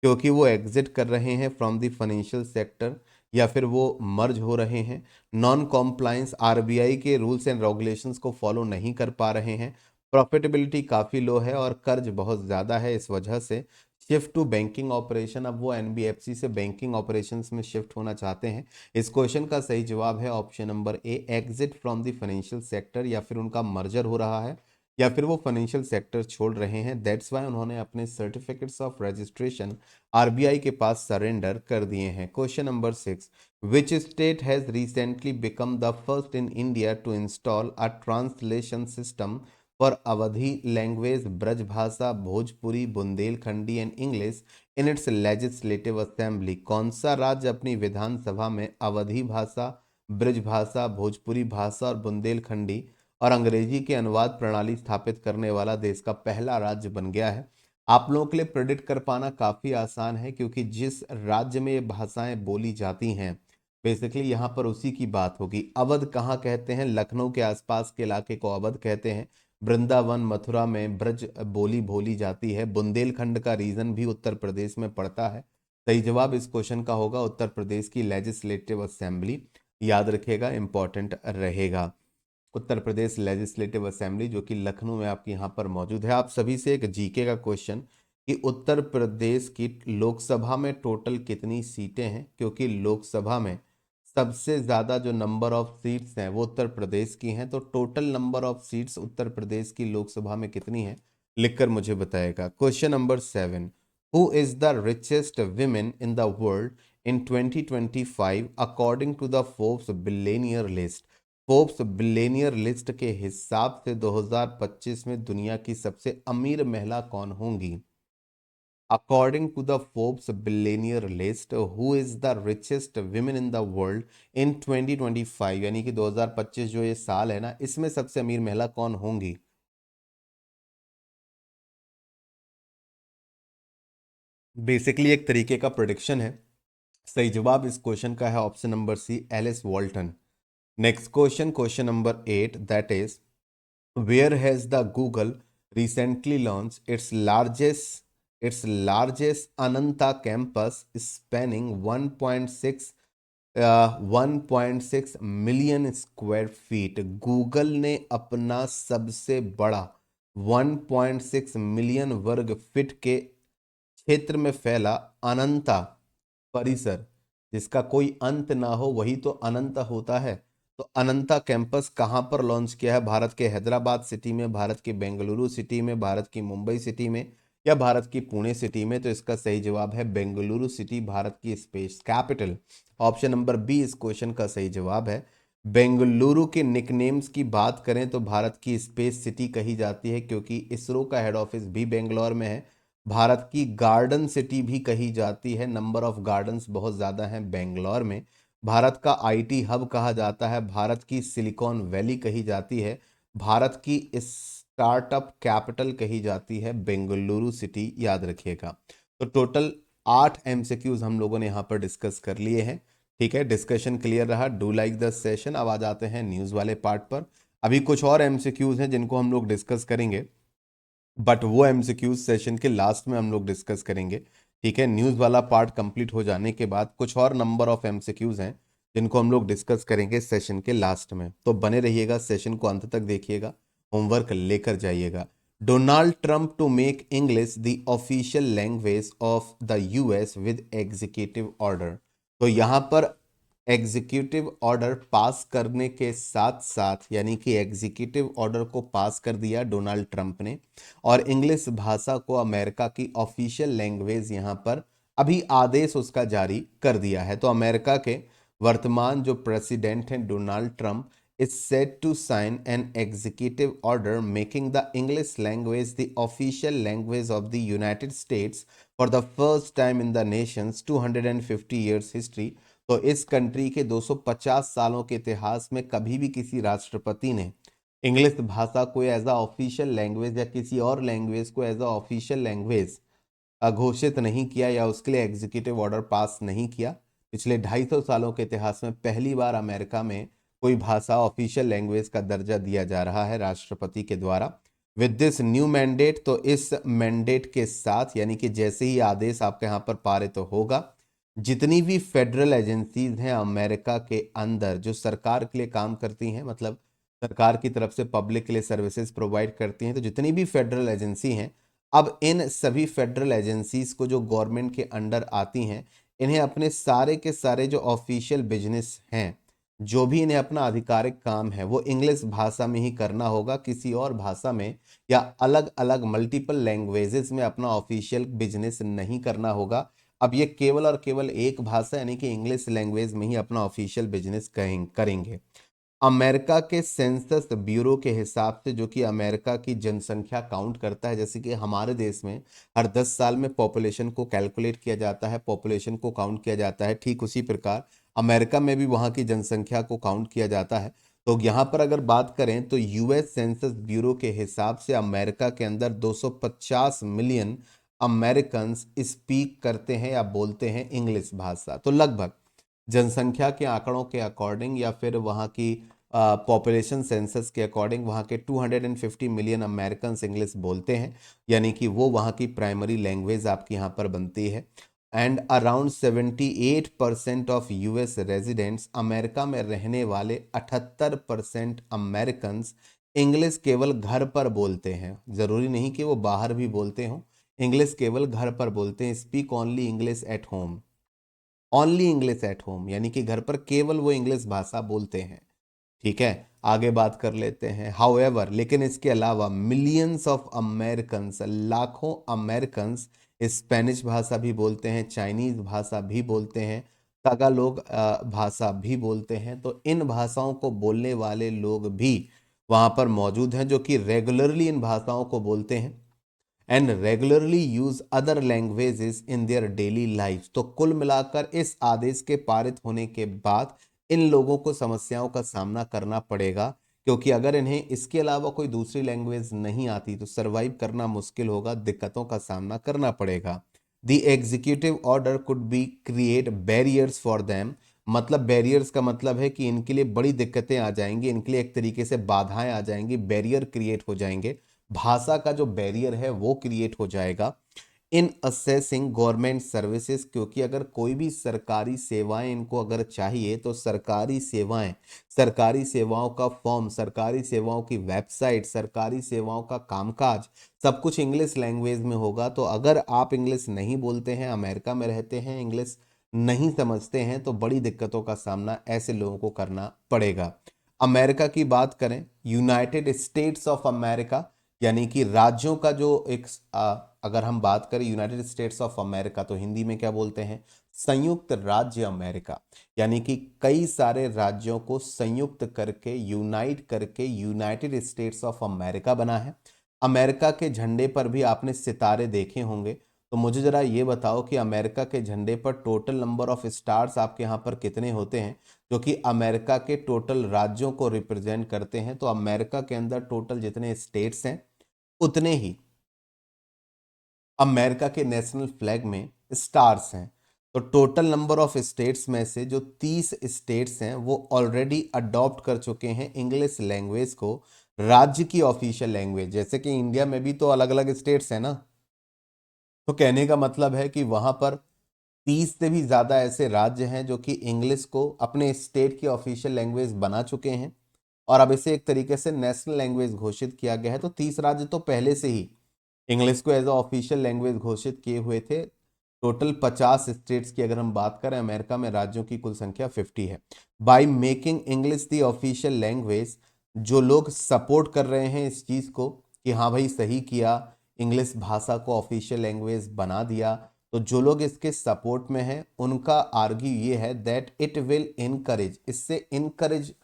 क्योंकि वो एग्जिट कर रहे हैं फ्रॉम द फाइनेंशियल सेक्टर, या फिर वो मर्ज हो रहे हैं, नॉन कॉम्प्लायंस आरबीआई के रूल्स एंड रेगुलेशंस को फॉलो नहीं कर पा रहे हैं, प्रॉफिटेबिलिटी काफ़ी लो है और कर्ज बहुत ज़्यादा है, इस वजह से शिफ्ट टू बैंकिंग ऑपरेशन, अब वो एनबीएफसी से बैंकिंग ऑपरेशंस में शिफ्ट होना चाहते हैं। इस क्वेश्चन का सही जवाब है option number A, exit from the financial sector, या फिर उनका मर्जर हो रहा है, या फिर वो फाइनेंशियल सेक्टर छोड़ रहे हैं, दैट्स वाई उन्होंने अपने सर्टिफिकेट्स ऑफ रजिस्ट्रेशन आरबीआई के पास सरेंडर कर दिए हैं। Question number 6, which state has recently become the first in India to install a translation system for Awadhi language Brajbhasha Bhojpuri Bundelkhandi and English in its legislative assembly? कौन सा राज्य अपनी विधानसभा में अवधी भाषा, ब्रजभाषा, भोजपुरी भाषा और बुंदेलखंडी और अंग्रेजी के अनुवाद प्रणाली स्थापित करने वाला देश का पहला राज्य बन गया है? आप लोगों के लिए प्रेडिक्ट कर पाना काफ़ी आसान है, क्योंकि जिस राज्य में ये भाषाएं बोली जाती हैं बेसिकली यहाँ पर उसी की बात होगी। अवध कहाँ कहते हैं? लखनऊ के आसपास के इलाके को अवध कहते हैं। वृंदावन मथुरा में ब्रज बोली बोली जाती है। बुंदेलखंड का रीजन भी उत्तर प्रदेश में पड़ता है। सही जवाब इस क्वेश्चन का होगा उत्तर प्रदेश की लेजिस्लेटिव असेंबली, याद रखिएगा, इंपॉर्टेंट रहेगा। उत्तर प्रदेश लेजिस्लेटिव असेंबली जो कि लखनऊ में आपके यहाँ पर मौजूद है। आप सभी से एक जीके का क्वेश्चन कि उत्तर प्रदेश की लोकसभा में टोटल कितनी सीटें हैं? क्योंकि लोकसभा में सबसे ज्यादा जो नंबर ऑफ सीट्स हैं वो उत्तर प्रदेश की हैं। तो total number of seats Uttar Pradesh की लोकसभा में कितनी है, लिखकर मुझे बताएगा। Question number 7, who is the richest women in the world इन 2025 according to the Forbes billionaire list. Forbes billionaire list के हिसाब से 2025 में दुनिया की सबसे अमीर महिला कौन होंगी। According to the Forbes billionaire list, who is the richest women in the world in 2025, यानी कि 2025 जो ये साल है ना, इसमें सबसे अमीर महिला कौन होंगी। बेसिकली एक तरीके का प्रोडिक्शन है। सही जवाब इस क्वेश्चन का है option number C, Alice Walton. Next question, question number 8, that is where has the Google recently launched its largest Ananta campus spanning 1.6 million square feet. Google ने अपना सबसे बड़ा 1.6 मिलियन वर्ग फीट के क्षेत्र में फैला अनंता परिसर, जिसका कोई अंत ना हो वही तो अनंत होता है। तो अनंता कैंपस कहाँ पर लॉन्च किया है, भारत के हैदराबाद सिटी में, भारत की बेंगलुरु सिटी में, भारत की मुंबई सिटी में, या भारत की पुणे सिटी में। तो इसका सही जवाब है बेंगलुरु सिटी, भारत की space capital. Option number B इस क्वेश्चन का सही जवाब है। बेंगलुरु के निकनेम्स की बात करें तो भारत की स्पेस सिटी कही जाती है, क्योंकि इसरो का हेड ऑफिस भी बेंगलोर में है। भारत की गार्डन सिटी भी कही जाती है, नंबर ऑफ गार्डन्स बहुत ज़्यादा हैं बेंगलोर में। भारत का आईटी हब कहा जाता है, भारत की सिलिकॉन वैली कही जाती है, भारत की स्टार्टअप कैपिटल कही जाती है बेंगलुरु सिटी, याद रखिएगा। तो टोटल 8 एमसीक्यूज हम लोगों ने यहाँ पर डिस्कस कर लिए हैं। ठीक है, डिस्कशन क्लियर रहा, डू लाइक द सेशन। अब आ जाते हैं न्यूज़ वाले पार्ट पर। अभी कुछ और एमसीक्यूज हैं जिनको हम लोग डिस्कस करेंगे, बट वो एमसीक्यूज सेशन के लास्ट में हम लोग डिस्कस करेंगे। ठीक है, न्यूज़ वाला पार्ट कंप्लीट हो जाने के बाद कुछ और नंबर ऑफ एमसीक्यूज हैं जिनको हम लोग डिस्कस करेंगे सेशन के लास्ट में। तो बने रहिएगा, सेशन को अंत तक देखिएगा, होमवर्क लेकर जाइएगा। Donald Trump to make English the official language of the US with executive order. तो यहाँ पर एग्जीक्यूटिव ऑर्डर पास करने के साथ साथ, यानी कि एग्जीक्यूटिव ऑर्डर को पास कर दिया डोनाल्ड ट्रंप ने, और इंग्लिश भाषा को अमेरिका की ऑफिशियल लैंग्वेज यहाँ पर अभी आदेश उसका जारी कर दिया है। तो अमेरिका के वर्तमान जो प्रेसिडेंट हैं Donald Trump is set to sign an executive order making the English language the official language of the United States for the first time in the nation's 250 years history. तो इस country के 250 सालों के इतिहास में कभी भी किसी राष्ट्रपति ने इंग्लिश भाषा को एज अ ऑफिशियल लैंग्वेज या किसी और लैंग्वेज को एज अ ऑफिशियल लैंग्वेज घोषित नहीं किया, या उसके लिए एग्जीक्यूटिव ऑर्डर पास नहीं किया। पिछले 250 सालों के इतिहास में पहली बार अमेरिका में कोई भाषा ऑफिशियल लैंग्वेज का दर्जा दिया जा रहा है राष्ट्रपति के द्वारा। विद दिस न्यू मैंडेट, तो इस मैंडेट के साथ, यानी कि जैसे ही आदेश आपके यहाँ पर पारित तो होगा, जितनी भी फेडरल एजेंसीज हैं अमेरिका के अंदर जो सरकार के लिए काम करती हैं, मतलब सरकार की तरफ से पब्लिक के लिए सर्विसेज प्रोवाइड करती हैं, तो जितनी भी फेडरल एजेंसी हैं, अब इन सभी फेडरल एजेंसीज को जो गवर्नमेंट के अंडर आती हैं, इन्हें अपने सारे के सारे जो ऑफिशियल बिजनेस हैं, जो भी इन्हें अपना आधिकारिक काम है, वो इंग्लिश भाषा में ही करना होगा, किसी और भाषा में या अलग अलग मल्टीपल लैंग्वेजेस में अपना ऑफिशियल बिजनेस नहीं करना होगा। अब ये केवल और केवल एक भाषा यानी कि इंग्लिश लैंग्वेज में ही अपना ऑफिशियल बिजनेस करेंगे। अमेरिका के सेंसस ब्यूरो के हिसाब से, जो कि अमेरिका की जनसंख्या काउंट करता है, जैसे कि हमारे देश में हर 10 साल में पॉपुलेशन को कैलकुलेट किया जाता है, पॉपुलेशन को काउंट किया जाता है, ठीक उसी प्रकार अमेरिका में भी वहाँ की जनसंख्या को काउंट किया जाता है। तो यहाँ पर अगर बात करें तो यूएस सेंसस ब्यूरो के हिसाब से अमेरिका के अंदर 250 मिलियन अमेरिकन्स स्पीक करते हैं या बोलते हैं इंग्लिश भाषा। तो लगभग जनसंख्या के आंकड़ों के अकॉर्डिंग या फिर वहाँ की पॉपुलेशन सेंसस के अकॉर्डिंग वहाँ के 250 मिलियन अमेरिकन इंग्लिश बोलते हैं, यानी कि वो वहाँ की प्राइमरी लैंग्वेज आपकी यहाँ पर बनती है। And around 78% of US residents, America में रहने वाले 78% अमेरिकन इंग्लिश केवल घर पर बोलते हैं, ज़रूरी नहीं कि वो बाहर भी बोलते हों, इंग्लिश केवल घर पर बोलते हैं, speak only English at home. Only English at home, यानी कि घर पर केवल वो इंग्लिश भाषा बोलते हैं। ठीक है, आगे बात कर लेते हैं। हाउएवर, लेकिन इसके अलावा मिलियंस ऑफ अमेरिकन्स, लाखों अमेरिकन्स स्पेनिश भाषा भी बोलते हैं, चाइनीज भाषा भी बोलते हैं, तागालोग भाषा भी बोलते हैं। तो इन भाषाओं को बोलने वाले लोग भी वहाँ पर मौजूद हैं, जो कि रेगुलरली इन भाषाओं को बोलते हैं and regularly use other languages in their daily life. तो कुल मिलाकर इस आदेश के पारित होने के बाद इन लोगों को समस्याओं का सामना करना पड़ेगा, क्योंकि अगर इन्हें इसके अलावा कोई दूसरी लैंग्वेज नहीं आती तो सरवाइव करना मुश्किल होगा, दिक्कतों का सामना करना पड़ेगा। The executive order could be create barriers for them, मतलब बैरियर्स का मतलब है कि इनके लिए बड़ी दिक्कतें आ जाएंगी, इनके लिए एक तरीके से बाधाएं आ जाएंगी, बैरियर क्रिएट हो जाएंगे, भाषा का जो बैरियर है वो क्रिएट हो जाएगा। इन असेसिंग गवर्नमेंट सर्विसेज, क्योंकि अगर कोई भी सरकारी सेवाएं इनको अगर चाहिए तो सरकारी सेवाएं, सरकारी सेवाओं का फॉर्म, सरकारी सेवाओं की वेबसाइट, सरकारी सेवाओं का कामकाज सब कुछ इंग्लिश लैंग्वेज में होगा। तो अगर आप इंग्लिश नहीं बोलते हैं, अमेरिका में रहते हैं, इंग्लिश नहीं समझते हैं, तो बड़ी दिक्कतों का सामना ऐसे लोगों को करना पड़ेगा। अमेरिका की बात करें, यूनाइटेड स्टेट्स ऑफ अमेरिका, यानी कि राज्यों का जो एक अगर हम बात करें यूनाइटेड स्टेट्स ऑफ अमेरिका, तो हिंदी में क्या बोलते हैं, संयुक्त राज्य अमेरिका, यानी कि कई सारे राज्यों को संयुक्त करके, यूनाइट करके यूनाइटेड स्टेट्स ऑफ अमेरिका बना है। अमेरिका के झंडे पर भी आपने सितारे देखे होंगे, तो मुझे जरा ये बताओ कि अमेरिका के झंडे पर टोटल नंबर ऑफ स्टार्स आपके यहाँ पर कितने होते हैं, जो कि अमेरिका के टोटल राज्यों को रिप्रेजेंट करते हैं। तो अमेरिका के अंदर टोटल जितने स्टेट्स हैं उतने ही अमेरिका के नेशनल फ्लैग में स्टार्स हैं। तो टोटल नंबर ऑफ स्टेट्स में से जो 30 स्टेट्स हैं वो ऑलरेडी अडॉप्ट कर चुके हैं इंग्लिश लैंग्वेज को राज्य की ऑफिशियल लैंग्वेज। जैसे कि इंडिया में भी तो अलग अलग स्टेट्स हैं ना, तो कहने का मतलब है कि वहां पर 30 से भी ज्यादा ऐसे राज्य हैं जो कि इंग्लिश को अपने स्टेट की ऑफिशियल लैंग्वेज बना चुके हैं, और अब इसे एक तरीके से नेशनल लैंग्वेज घोषित किया गया है। तो 30 राज्य तो पहले से ही इंग्लिश को एज अ ऑफिशियल लैंग्वेज घोषित किए हुए थे। टोटल 50 स्टेट्स की अगर हम बात करें, अमेरिका में राज्यों की कुल संख्या 50 है। By making English the official language, जो लोग सपोर्ट कर रहे हैं इस चीज को कि हाँ भाई सही किया, इंग्लिश भाषा को ऑफिशियल लैंग्वेज बना दिया, तो जो लोग इसके सपोर्ट में हैं उनका आर्ग्यू ये है दैट इट विल इनकरेज, इससे encourage,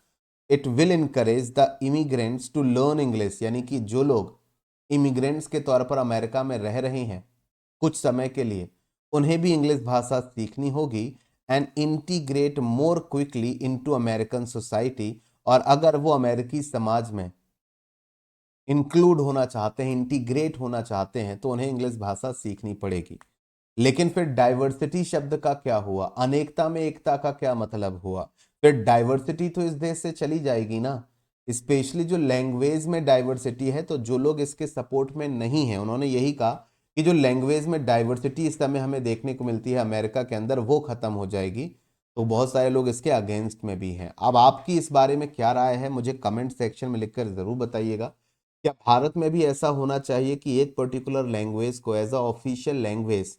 it will encourage the immigrants to learn English, यानी कि जो लोग इमिग्रेंट्स के तौर पर अमेरिका में रह रहे हैं कुछ समय के लिए, उन्हें भी इंग्लिश भाषा सीखनी होगी and integrate more quickly into American society. और अगर वो अमेरिकी समाज में इंक्लूड होना चाहते हैं, इंटीग्रेट होना चाहते हैं, तो उन्हें इंग्लिश भाषा सीखनी पड़ेगी। लेकिन फिर डाइवर्सिटी शब्द का क्या हुआ, अनेकता में एकता का क्या मतलब हुआ? फिर डाइवर्सिटी तो इस देश से चली जाएगी ना, स्पेशली जो लैंग्वेज में डाइवर्सिटी है। तो जो लोग इसके सपोर्ट में नहीं है, उन्होंने यही कहा कि जो लैंग्वेज में डाइवर्सिटी इस समय हमें देखने को मिलती है अमेरिका के अंदर, वो खत्म हो जाएगी। तो बहुत सारे लोग इसके अगेंस्ट में भी हैं। अब आपकी इस बारे में क्या राय है, मुझे कमेंट सेक्शन में लिखकर जरूर बताइएगा। क्या भारत में भी ऐसा होना चाहिए कि एक पर्टिकुलर लैंग्वेज को as a official language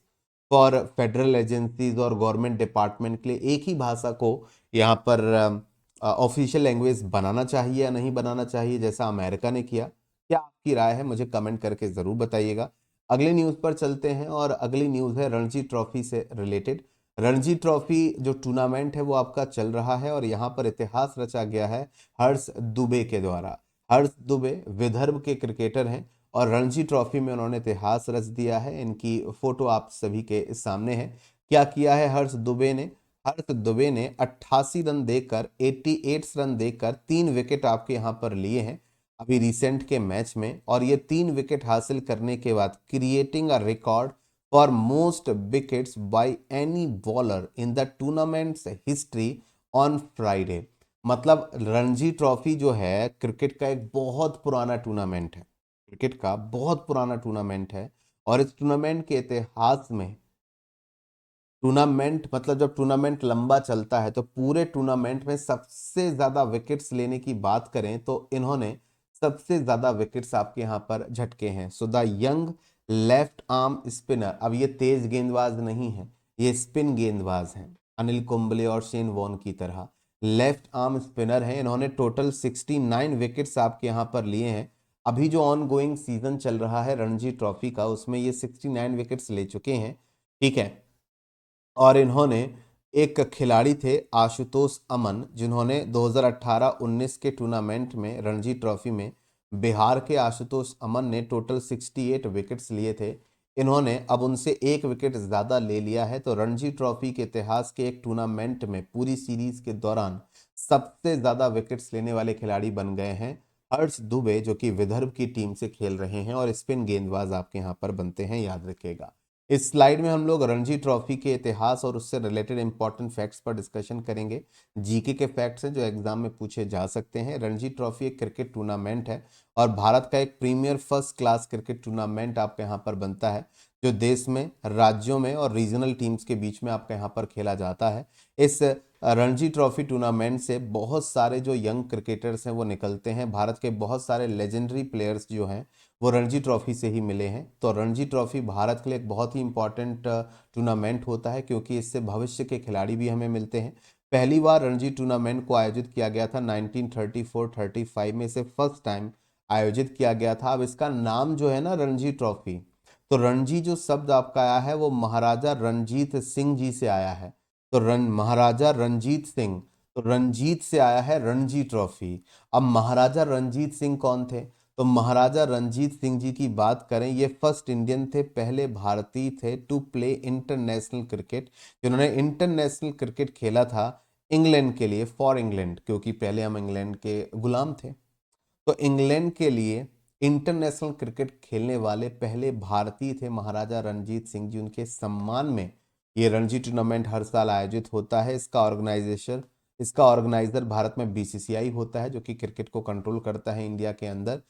for federal agencies और गवर्नमेंट डिपार्टमेंट के लिए एक ही भाषा को यहाँ पर ऑफिशियल लैंग्वेज बनाना चाहिए या नहीं बनाना चाहिए, जैसा अमेरिका ने किया? क्या आपकी राय है, मुझे कमेंट करके ज़रूर बताइएगा। अगली न्यूज़ पर चलते हैं, और अगली न्यूज़ है रणजी ट्रॉफी से रिलेटेड। रणजी ट्रॉफी जो टूर्नामेंट है वो आपका चल रहा है, और यहाँ पर इतिहास रचा गया है हर्ष दुबे के द्वारा। हर्ष दुबे विदर्भ के क्रिकेटर हैं, और रणजी ट्रॉफी में उन्होंने इतिहास रच दिया है। इनकी फोटो आप सभी के सामने है। क्या किया है हर्ष दुबे ने? हर्ष दुबे ने 88 रन देकर, 88 रन देकर 3 विकेट आपके यहाँ पर लिए हैं अभी रिसेंट के मैच में। और ये 3 विकेट हासिल करने के बाद creating a record for most wickets by any bowler in the tournaments history on Friday. मतलब रणजी ट्रॉफी जो है क्रिकेट का एक बहुत पुराना टूर्नामेंट है, क्रिकेट का बहुत पुराना टूर्नामेंट है। और इस टूर्नामेंट के इतिहास में, टूर्नामेंट मतलब जब टूर्नामेंट लंबा चलता है तो पूरे टूर्नामेंट में सबसे ज्यादा विकेट्स लेने की बात करें तो इन्होंने सबसे ज्यादा विकेट्स आपके यहाँ पर झटके हैं। So the young left arm spinner, अब ये तेज गेंदबाज नहीं है, ये स्पिन गेंदबाज हैं। अनिल कुंबले और शेन वॉन की तरह। लेफ्ट आर्म स्पिनर हैं, इन्होंने टोटल 69 विकेट्स आपके यहाँ पर लिए हैं। अभी जो ऑन गोइंग सीजन चल रहा है रणजी ट्रॉफी का, उसमें ये 69 विकेट्स ले चुके हैं। ठीक है, और इन्होंने एक खिलाड़ी थे आशुतोष अमन, जिन्होंने 2018-19 के टूर्नामेंट में रणजी ट्रॉफी में बिहार के आशुतोष अमन ने टोटल 68 विकेट्स लिए थे। इन्होंने अब उनसे एक विकेट ज़्यादा ले लिया है, तो रणजी ट्रॉफी के इतिहास के एक टूर्नामेंट में पूरी सीरीज के दौरान सबसे ज़्यादा विकेट्स लेने वाले खिलाड़ी बन गए हैं हर्ष दुबे, जो कि विदर्भ की टीम से खेल रहे हैं और स्पिन गेंदबाज आपके यहाँ पर बनते हैं, याद रखिएगा। इस स्लाइड में हम लोग रणजी ट्रॉफी के इतिहास और उससे रिलेटेड इंपॉर्टेंट फैक्ट्स पर डिस्कशन करेंगे। जीके के फैक्ट्स हैं जो एग्जाम में पूछे जा सकते हैं। रणजी ट्रॉफी एक क्रिकेट टूर्नामेंट है और भारत का एक premier first class cricket tournament आपके यहाँ पर बनता है, जो देश में, राज्यों में और रीजनल टीम्स के बीच में आपके यहाँ पर खेला जाता है। इस रणजी ट्रॉफी टूर्नामेंट से बहुत सारे जो यंग क्रिकेटर्स हैं वो निकलते हैं। भारत के बहुत सारे लेजेंडरी प्लेयर्स जो हैं वो रणजी ट्रॉफी से ही मिले हैं। तो रणजी ट्रॉफी भारत के लिए एक बहुत ही इंपॉर्टेंट टूर्नामेंट होता है, क्योंकि इससे भविष्य के खिलाड़ी भी हमें मिलते हैं। पहली बार रणजी टूर्नामेंट को आयोजित किया गया था 1934-35 में, इसे फर्स्ट टाइम आयोजित किया गया था। अब इसका नाम जो है ना रणजी ट्रॉफी, तो रणजी जो शब्द आपका आया है वो महाराजा रणजीत सिंह जी से आया है। तो महाराजा रणजीत सिंह, तो रंजीत से आया है रणजी ट्रॉफी। अब महाराजा रणजीत सिंह कौन थे? तो महाराजा रणजीत सिंह जी की बात करें, ये फर्स्ट इंडियन थे, पहले भारतीय थे टू प्ले इंटरनेशनल क्रिकेट, जिन्होंने इंटरनेशनल क्रिकेट खेला था इंग्लैंड के लिए, फॉर इंग्लैंड, क्योंकि पहले हम इंग्लैंड के गुलाम थे। तो इंग्लैंड के लिए इंटरनेशनल क्रिकेट खेलने वाले पहले भारतीय थे महाराजा रणजीत सिंह जी। उनके सम्मान में ये रणजी टूर्नामेंट हर साल आयोजित होता है। इसका ऑर्गेनाइजर भारत में बीसीसीआई होता है, जो कि क्रिकेट को कंट्रोल करता है इंडिया के अंदर।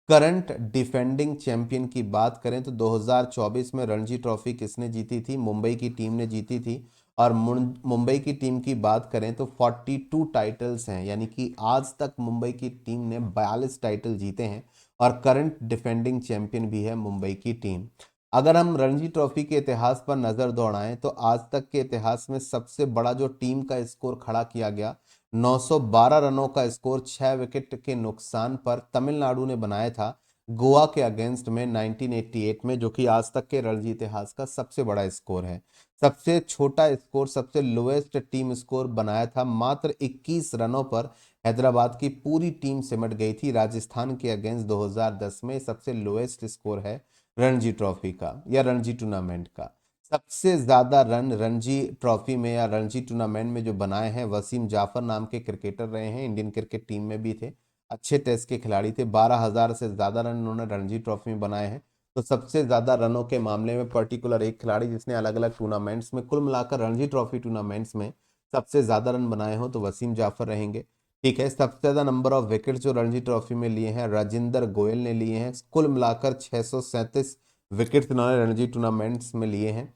करंट डिफेंडिंग चैंपियन की बात करें तो 2024 में रणजी ट्रॉफी किसने जीती थी? मुंबई की टीम ने जीती थी। और मुंबई की टीम की बात करें तो 42 टाइटल्स हैं, यानी कि आज तक मुंबई की टीम ने 42 टाइटल जीते हैं और करंट डिफेंडिंग चैंपियन भी है मुंबई की टीम। अगर हम रणजी ट्रॉफी के इतिहास पर नजर दौड़ाएं तो आज तक के इतिहास में सबसे बड़ा जो टीम का स्कोर खड़ा किया गया, 912 रनों का स्कोर 6 विकेट के नुकसान पर तमिलनाडु ने बनाया था गोवा के अगेंस्ट में 1988 में, जो कि आज तक के रणजी इतिहास का सबसे बड़ा स्कोर है। सबसे छोटा स्कोर, सबसे लोएस्ट टीम स्कोर बनाया था मात्र 21 रनों पर, हैदराबाद की पूरी टीम सिमट गई थी राजस्थान के अगेंस्ट 2010 में। सबसे लोएस्ट स्कोर है रणजी ट्रॉफी का या रणजी टूर्नामेंट का। सबसे ज्यादा रन रणजी ट्रॉफी में या रणजी टूर्नामेंट में जो बनाए हैं, वसीम जाफर नाम के क्रिकेटर रहे हैं, इंडियन क्रिकेट टीम में भी थे, अच्छे टेस्ट के खिलाड़ी थे। 12,000 से ज्यादा रन उन्होंने रणजी ट्रॉफी में बनाए हैं। तो सबसे ज्यादा रनों के मामले में पर्टिकुलर एक खिलाड़ी जिसने अलग अलग टूर्नामेंट्स में, कुल मिलाकर रणजी ट्रॉफी टूर्नामेंट्स में सबसे ज्यादा रन बनाए हो तो वसीम जाफर रहेंगे। ठीक है, सबसे ज्यादा नंबर ऑफ विकेट जो रणजी ट्रॉफी में लिए हैं राजेंद्र गोयल ने लिए हैं, कुल मिलाकर 637 विकेट इन्होंने रणजी टूर्नामेंट्स में लिए हैं।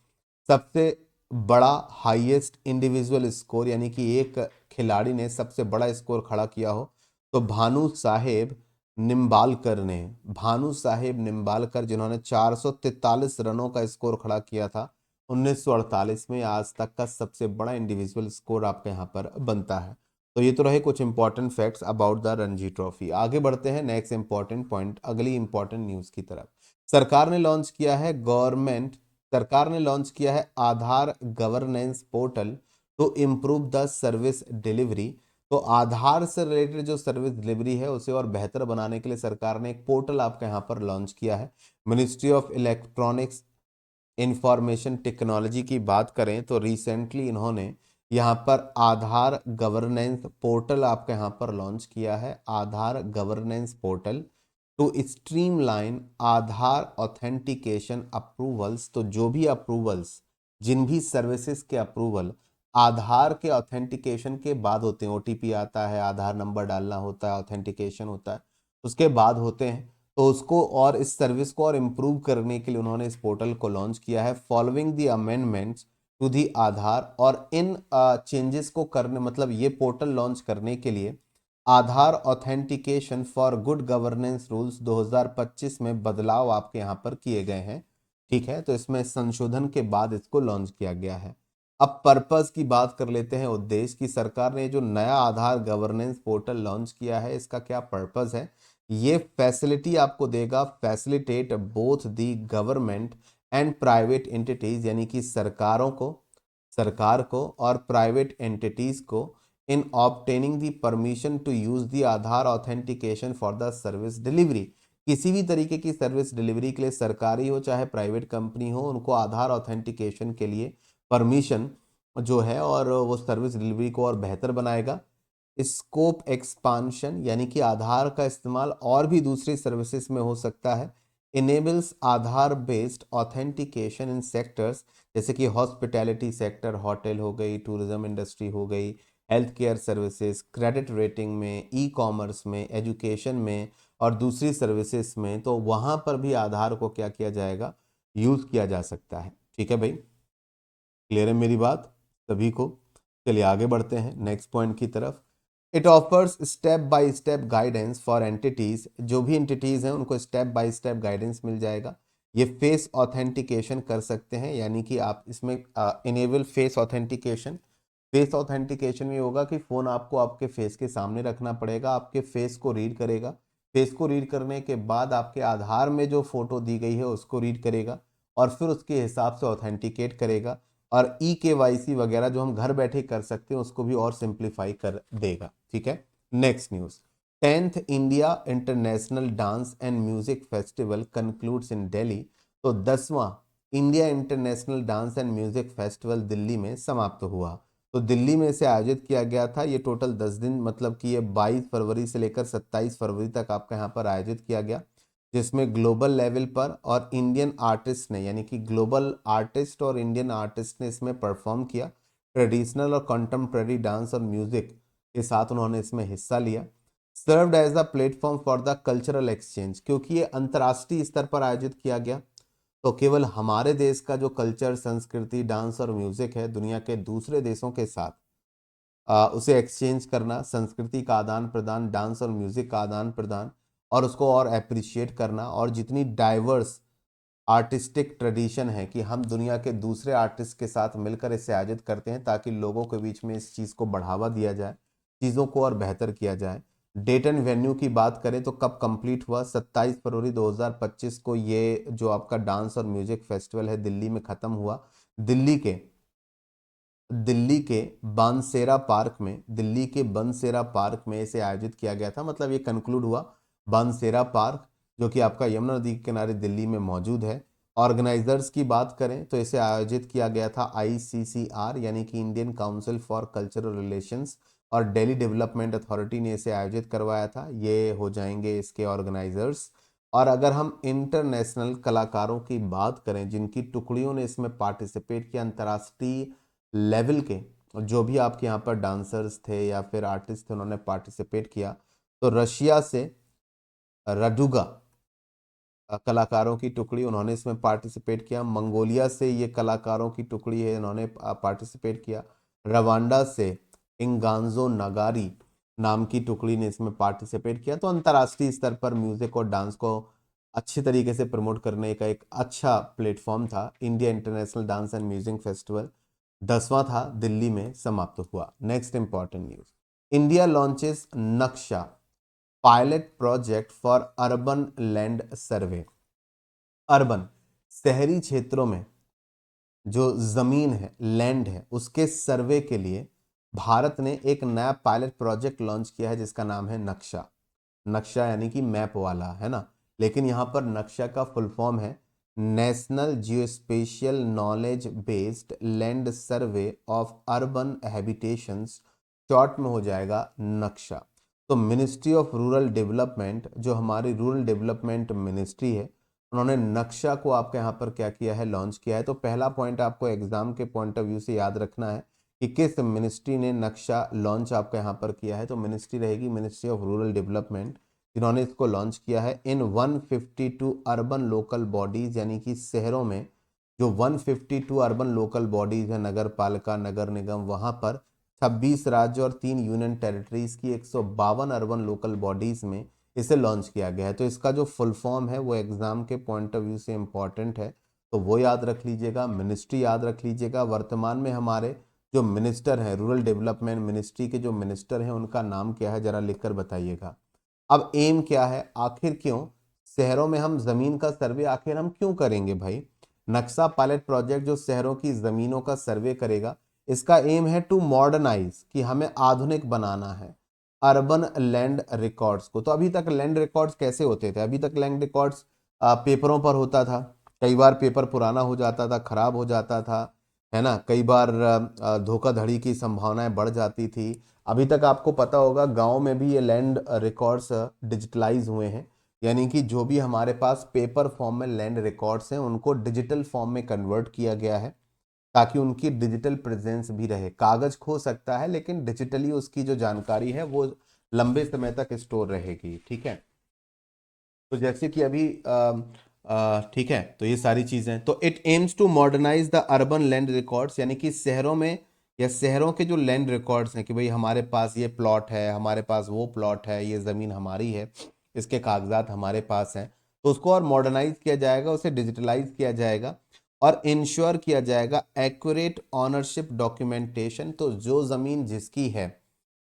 सबसे बड़ा हाईएस्ट इंडिविजुअल स्कोर, यानी कि एक खिलाड़ी ने सबसे बड़ा स्कोर खड़ा किया हो, तो भानु साहेब निम्बालकर, जिन्होंने 443 रनों का स्कोर खड़ा किया था 1948 में, आज तक का सबसे बड़ा इंडिविजुअल स्कोर आपके यहाँ पर बनता है। तो ये तो रहे कुछ important facts about the Ranji trophy. आगे बढ़ते हैं नेक्स्ट इंपॉर्टेंट पॉइंट, अगली इंपॉर्टेंट न्यूज की तरफ। सरकार ने लॉन्च किया है Aadhaar governance portal to improve the service delivery. तो आधार से रिलेटेड जो सर्विस डिलीवरी है उसे और बेहतर बनाने के लिए सरकार ने एक पोर्टल आपके यहाँ पर लॉन्च किया है। Ministry of electronics information technology की बात करें तो रिसेंटली इन्होंने यहाँ पर आधार गवर्नेंस पोर्टल आपके यहाँ पर लॉन्च किया है। Aadhaar governance portal to streamline Aadhaar authentication approvals. तो जो भी अप्रूवल्स, जिन भी सर्विसेज के अप्रूवल आधार के ऑथेंटिकेशन के बाद होते हैं, ओटीपी आता है, आधार नंबर डालना होता है, ऑथेंटिकेशन होता है, उसके बाद होते हैं, तो उसको और इस सर्विस को और इम्प्रूव करने के लिए उन्होंने इस पोर्टल को लॉन्च किया है। Following the amendments to the Aadhaar, और इन चेंजेस को करने, मतलब ये पोर्टल लॉन्च करने के लिए Aadhaar authentication for good governance rules 2025 में बदलाव आपके यहाँ पर किए गए हैं। ठीक है, तो इसमें संशोधन के बाद इसको लॉन्च किया गया है। अब पर्पस की बात कर लेते हैं, उद्देश्य की सरकार ने जो नया आधार गवर्नेंस पोर्टल लॉन्च किया है इसका क्या पर्पस है। ये फैसिलिटी आपको देगा, facilitate both the government and private entities, यानी कि सरकार को और प्राइवेट एंटिटीज को in obtaining the permission to use the Aadhaar authentication for the service delivery. किसी भी तरीके की सर्विस डिलीवरी के लिए, सरकारी हो चाहे प्राइवेट कंपनी हो, उनको आधार ऑथेंटिकेशन के लिए परमिशन जो है और वो सर्विस डिलीवरी को और बेहतर बनाएगा। स्कोप एक्सपांशन, यानी कि आधार का इस्तेमाल और भी दूसरी सर्विसेज में हो सकता है। इनेबल्स आधार बेस्ड ऑथेंटिकेशन इन सेक्टर्स, जैसे कि हॉस्पिटैलिटी सेक्टर, होटल हो गई, टूरिज्म इंडस्ट्री हो गई, health care services, credit rating में, ई कॉमर्स में, एजुकेशन में और दूसरी सर्विसेज में, तो वहाँ पर भी आधार को क्या किया जाएगा, यूज़ किया जा सकता है। ठीक है भाई, क्लियर है मेरी बात सभी को। चलिए आगे बढ़ते हैं नेक्स्ट पॉइंट की तरफ। It offers step by step guidance for entities, जो भी एंटिटीज हैं उनको स्टेप बाय स्टेप गाइडेंस मिल जाएगा। ये फेस ऑथेंटिकेशन कर सकते हैं, यानी कि आप इसमें enable face authentication. Face authentication में होगा कि फ़ोन आपको आपके फेस के सामने रखना पड़ेगा, आपके फेस को रीड करेगा। फेस को रीड करने के बाद आपके आधार में जो फोटो दी गई है उसको रीड करेगा और फिर उसके हिसाब से ऑथेंटिकेट करेगा। और ई KYC वगैरह जो हम घर बैठे कर सकते हैं उसको भी और सिंप्लीफाई कर देगा। ठीक है, next news. 10th India international dance and music festival concludes in Delhi. तो 10वां India international dance and music festival Delhi में समाप्त हुआ। तो दिल्ली में इसे आयोजित किया गया था। ये टोटल 10 दिन, मतलब कि ये 22 फरवरी से लेकर 27 फरवरी तक आपका यहाँ पर आयोजित किया गया, जिसमें ग्लोबल लेवल पर और इंडियन आर्टिस्ट ने, यानी कि ग्लोबल आर्टिस्ट और इंडियन आर्टिस्ट ने इसमें परफॉर्म किया। ट्रेडिशनल और कंटेम्प्रेरी डांस और म्यूजिक के साथ उन्होंने इसमें हिस्सा लिया। Served as a platform for the cultural exchange, क्योंकि ये अंतर्राष्ट्रीय स्तर पर आयोजित किया गया तो केवल हमारे देश का जो कल्चर, संस्कृति, डांस और म्यूजिक है, दुनिया के दूसरे देशों के साथ उसे एक्सचेंज करना, संस्कृति का आदान प्रदान, डांस और म्यूजिक का आदान प्रदान और उसको और अप्रिशिएट करना। और जितनी डाइवर्स आर्टिस्टिक ट्रेडिशन है कि हम दुनिया के दूसरे आर्टिस्ट के साथ मिलकर इसे आयोजित करते हैं ताकि लोगों के बीच में इस चीज़ को बढ़ावा दिया जाए, चीज़ों को और बेहतर किया जाए। डेट एंड वेन्यू की बात करें तो कब कंप्लीट हुआ, 27 फरवरी 2025 को ये जो आपका डांस और म्यूजिक फेस्टिवल है दिल्ली में ख़त्म हुआ। दिल्ली के बनसेरा पार्क में इसे आयोजित किया गया था, मतलब ये कंक्लूड हुआ बनसेरा पार्क, जो कि आपका यमुना नदी के किनारे दिल्ली में मौजूद है। ऑर्गेनाइजर्स की बात करें तो इसे आयोजित किया गया था ICCR, यानी कि Indian council for cultural relations, और दिल्ली डेवलपमेंट अथॉरिटी ने इसे आयोजित करवाया था। ये हो जाएंगे इसके ऑर्गेनाइजर्स। और अगर हम इंटरनेशनल कलाकारों की बात करें जिनकी टुकड़ियों ने इसमें पार्टिसिपेट किया, अंतर्राष्ट्रीय लेवल के जो भी आपके यहाँ पर डांसर्स थे या फिर आर्टिस्ट थे उन्होंने पार्टिसिपेट किया, तो रशिया से रडुगा कलाकारों की टुकड़ी, उन्होंने इसमें पार्टिसिपेट किया। मंगोलिया से ये कलाकारों की टुकड़ी है, इन्होंने पार्टिसिपेट किया। रवांडा से इंगांजो नगारी नाम की टुकड़ी ने इसमें पार्टिसिपेट किया। तो अंतर्राष्ट्रीय स्तर पर म्यूजिक और डांस को अच्छी तरीके से प्रमोट करने का एक अच्छा प्लेटफॉर्म था India international dance and music festival. 10वां था, दिल्ली में समाप्त हुआ। Next important news. India launches Naksha pilot project for urban land survey. Urban, शहरी क्षेत्रों में जो जमीन है, लैंड है, उसके सर्वे के लिए भारत ने एक नया पायलट प्रोजेक्ट लॉन्च किया है जिसका नाम है नक्शा। नक्शा यानी कि मैप वाला, है ना, लेकिन यहाँ पर नक्शा का फुल फॉर्म है national geospatial knowledge based land survey of urban habitations, short में हो जाएगा नक्शा। तो मिनिस्ट्री ऑफ रूरल डेवलपमेंट, जो हमारी रूरल डेवलपमेंट मिनिस्ट्री है, उन्होंने नक्शा को आपके यहाँ पर क्या किया है, लॉन्च किया है। तो पहला पॉइंट आपको एग्जाम के पॉइंट ऑफ व्यू से याद रखना है कि किस मिनिस्ट्री ने नक्शा लॉन्च आपका यहाँ पर किया है। तो मिनिस्ट्री रहेगी मिनिस्ट्री ऑफ रूरल डेवलपमेंट, जिन्होंने इसको लॉन्च किया है इन 152 अर्बन लोकल बॉडीज, यानी कि शहरों में जो 152 अर्बन लोकल बॉडीज है, नगर पालिका, नगर निगम, वहाँ पर 26 राज्य और 3 यूनियन टेरिटरीज की 152 अर्बन लोकल बॉडीज में इसे लॉन्च किया गया है। तो इसका जो फुल फॉर्म है वो एग्जाम के पॉइंट ऑफ व्यू से इम्पॉर्टेंट है, तो वो याद रख लीजिएगा, मिनिस्ट्री याद रख लीजिएगा। वर्तमान में हमारे जो मिनिस्टर हैं, रूरल डेवलपमेंट मिनिस्ट्री के जो मिनिस्टर हैं, उनका नाम क्या है, जरा लिखकर बताइएगा। अब एम क्या है, आखिर क्यों शहरों में हम जमीन का सर्वे आखिर हम क्यों करेंगे भाई? नक्शा पायलट प्रोजेक्ट जो शहरों की जमीनों का सर्वे करेगा, इसका एम है टू मॉडर्नाइज, कि हमें आधुनिक बनाना है अर्बन लैंड रिकॉर्ड्स को। तो अभी तक लैंड रिकॉर्ड्स कैसे होते थे? अभी तक लैंड रिकॉर्ड्स पेपरों पर होता था। कई बार पेपर पुराना हो जाता था, खराब हो जाता था, है ना। कई बार धोखाधड़ी की संभावनाएं बढ़ जाती थी। अभी तक आपको पता होगा गांव में भी ये लैंड रिकॉर्ड्स डिजिटलाइज हुए हैं, यानी कि जो भी हमारे पास पेपर फॉर्म में लैंड रिकॉर्ड्स हैं उनको डिजिटल फॉर्म में कन्वर्ट किया गया है, ताकि उनकी डिजिटल प्रेजेंस भी रहे। कागज खो सकता है लेकिन डिजिटली उसकी जो जानकारी है वो लंबे समय तक स्टोर रहेगी, ठीक है। तो जैसे कि अभी ठीक है, तो ये सारी चीजें, तो it aims to modernise the urban land records, यानी कि शहरों में या शहरों के जो लैंड रिकॉर्ड्स हैं, कि भाई हमारे पास ये प्लॉट है, हमारे पास वो प्लॉट है, ये जमीन हमारी है, इसके कागजात हमारे पास हैं, तो उसको और मॉडर्नाइज किया जाएगा, उसे डिजिटलाइज किया जाएगा और इंश्योर किया जाएगा एक्यूरेट ऑनरशिप डॉक्यूमेंटेशन। तो जो जमीन जिसकी है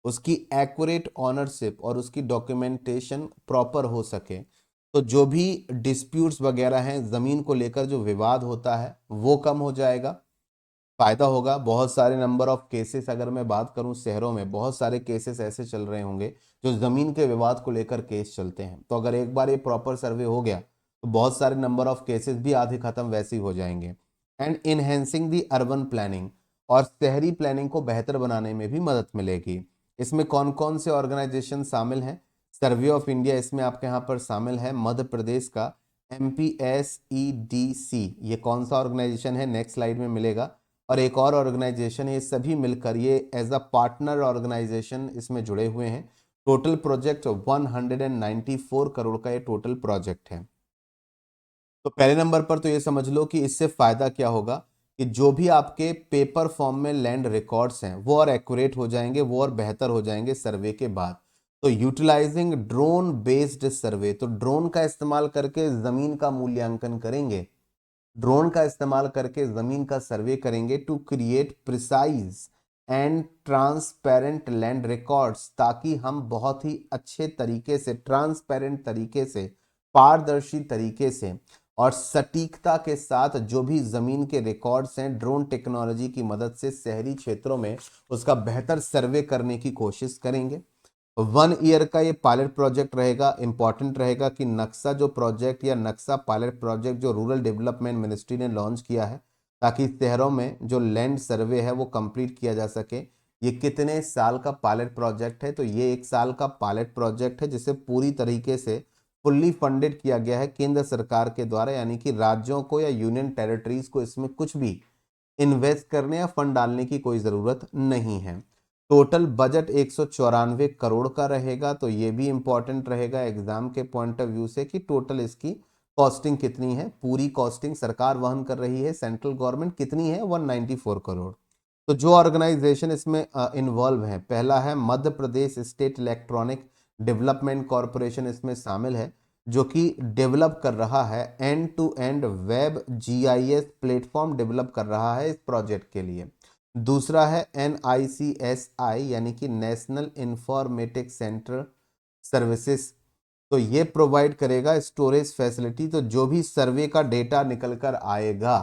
उसकी एक्यूरेट ऑनरशिप और उसकी डॉक्यूमेंटेशन प्रॉपर हो सके। तो जो भी डिस्प्यूट्स वगैरह हैं ज़मीन को लेकर, जो विवाद होता है वो कम हो जाएगा, फायदा होगा। बहुत सारे नंबर ऑफ केसेस, अगर मैं बात करूं शहरों में बहुत सारे केसेस ऐसे चल रहे होंगे जो ज़मीन के विवाद को लेकर केस चलते हैं। तो अगर एक बार ये प्रॉपर सर्वे हो गया तो बहुत सारे नंबर ऑफ केसेस भी आधे खत्म वैसे ही हो जाएंगे। And enhancing the urban planning, और शहरी प्लानिंग को बेहतर बनाने में भी मदद मिलेगी। इसमें कौन कौन से ऑर्गेनाइजेशन शामिल हैं? सर्वे ऑफ इंडिया इसमें आपके यहाँ पर शामिल है, मध्य प्रदेश का MPSEDC, ये कौन सा ऑर्गेनाइजेशन है नेक्स्ट स्लाइड में मिलेगा। और एक और ऑर्गेनाइजेशन है, ये सभी मिलकर ये एज अ पार्टनर ऑर्गेनाइजेशन इसमें जुड़े हुए हैं। टोटल प्रोजेक्ट 194 करोड़ का ये टोटल प्रोजेक्ट है। तो पहले नंबर पर तो ये समझ लो कि इससे फायदा क्या होगा, कि जो भी आपके पेपर फॉर्म में लैंड रिकॉर्ड्स हैं वो और एक्यूरेट हो जाएंगे, वो और बेहतर हो जाएंगे सर्वे के बाद। तो यूटिलाइजिंग ड्रोन बेस्ड सर्वे, तो ड्रोन का इस्तेमाल करके जमीन का मूल्यांकन करेंगे, ड्रोन का इस्तेमाल करके जमीन का सर्वे करेंगे to create precise and transparent land records, ताकि हम बहुत ही अच्छे तरीके से, ट्रांसपेरेंट तरीके से, पारदर्शी तरीके से और सटीकता के साथ जो भी जमीन के रिकॉर्ड्स हैं ड्रोन टेक्नोलॉजी की मदद से शहरी क्षेत्रों में उसका बेहतर सर्वे करने की कोशिश करेंगे। 1 ईयर का ये पायलट प्रोजेक्ट रहेगा। इंपॉर्टेंट रहेगा कि नक्शा जो प्रोजेक्ट या नक्शा पायलट प्रोजेक्ट जो रूरल डेवलपमेंट मिनिस्ट्री ने लॉन्च किया है, ताकि शहरों में जो लैंड सर्वे है वो कंप्लीट किया जा सके। ये कितने साल का पायलट प्रोजेक्ट है? तो ये 1 साल का पायलट प्रोजेक्ट है, जिसे पूरी तरीके से फुल्ली फंडेड किया गया है केंद्र सरकार के द्वारा, यानी कि राज्यों को या यूनियन टेरिटरीज को इसमें कुछ भी इन्वेस्ट करने या फंड डालने की कोई ज़रूरत नहीं है। टोटल बजट 194 करोड़ का रहेगा। तो ये भी इंपॉर्टेंट रहेगा एग्जाम के पॉइंट ऑफ व्यू से, कि टोटल इसकी कॉस्टिंग कितनी है। पूरी कॉस्टिंग सरकार वहन कर रही है, सेंट्रल गवर्नमेंट कितनी है? 194 करोड़। तो जो ऑर्गेनाइजेशन इसमें इन्वॉल्व है, पहला है Madhya Pradesh state electronic development corporation इसमें शामिल है, जो कि डेवलप कर रहा है end to end web GIS platform develop कर रहा है इस प्रोजेक्ट के लिए। दूसरा है NICSI, यानी कि नेशनल इंफॉर्मेटिक सेंटर सर्विसेज, तो ये प्रोवाइड करेगा स्टोरेज फैसिलिटी। तो जो भी सर्वे का डेटा निकल कर आएगा,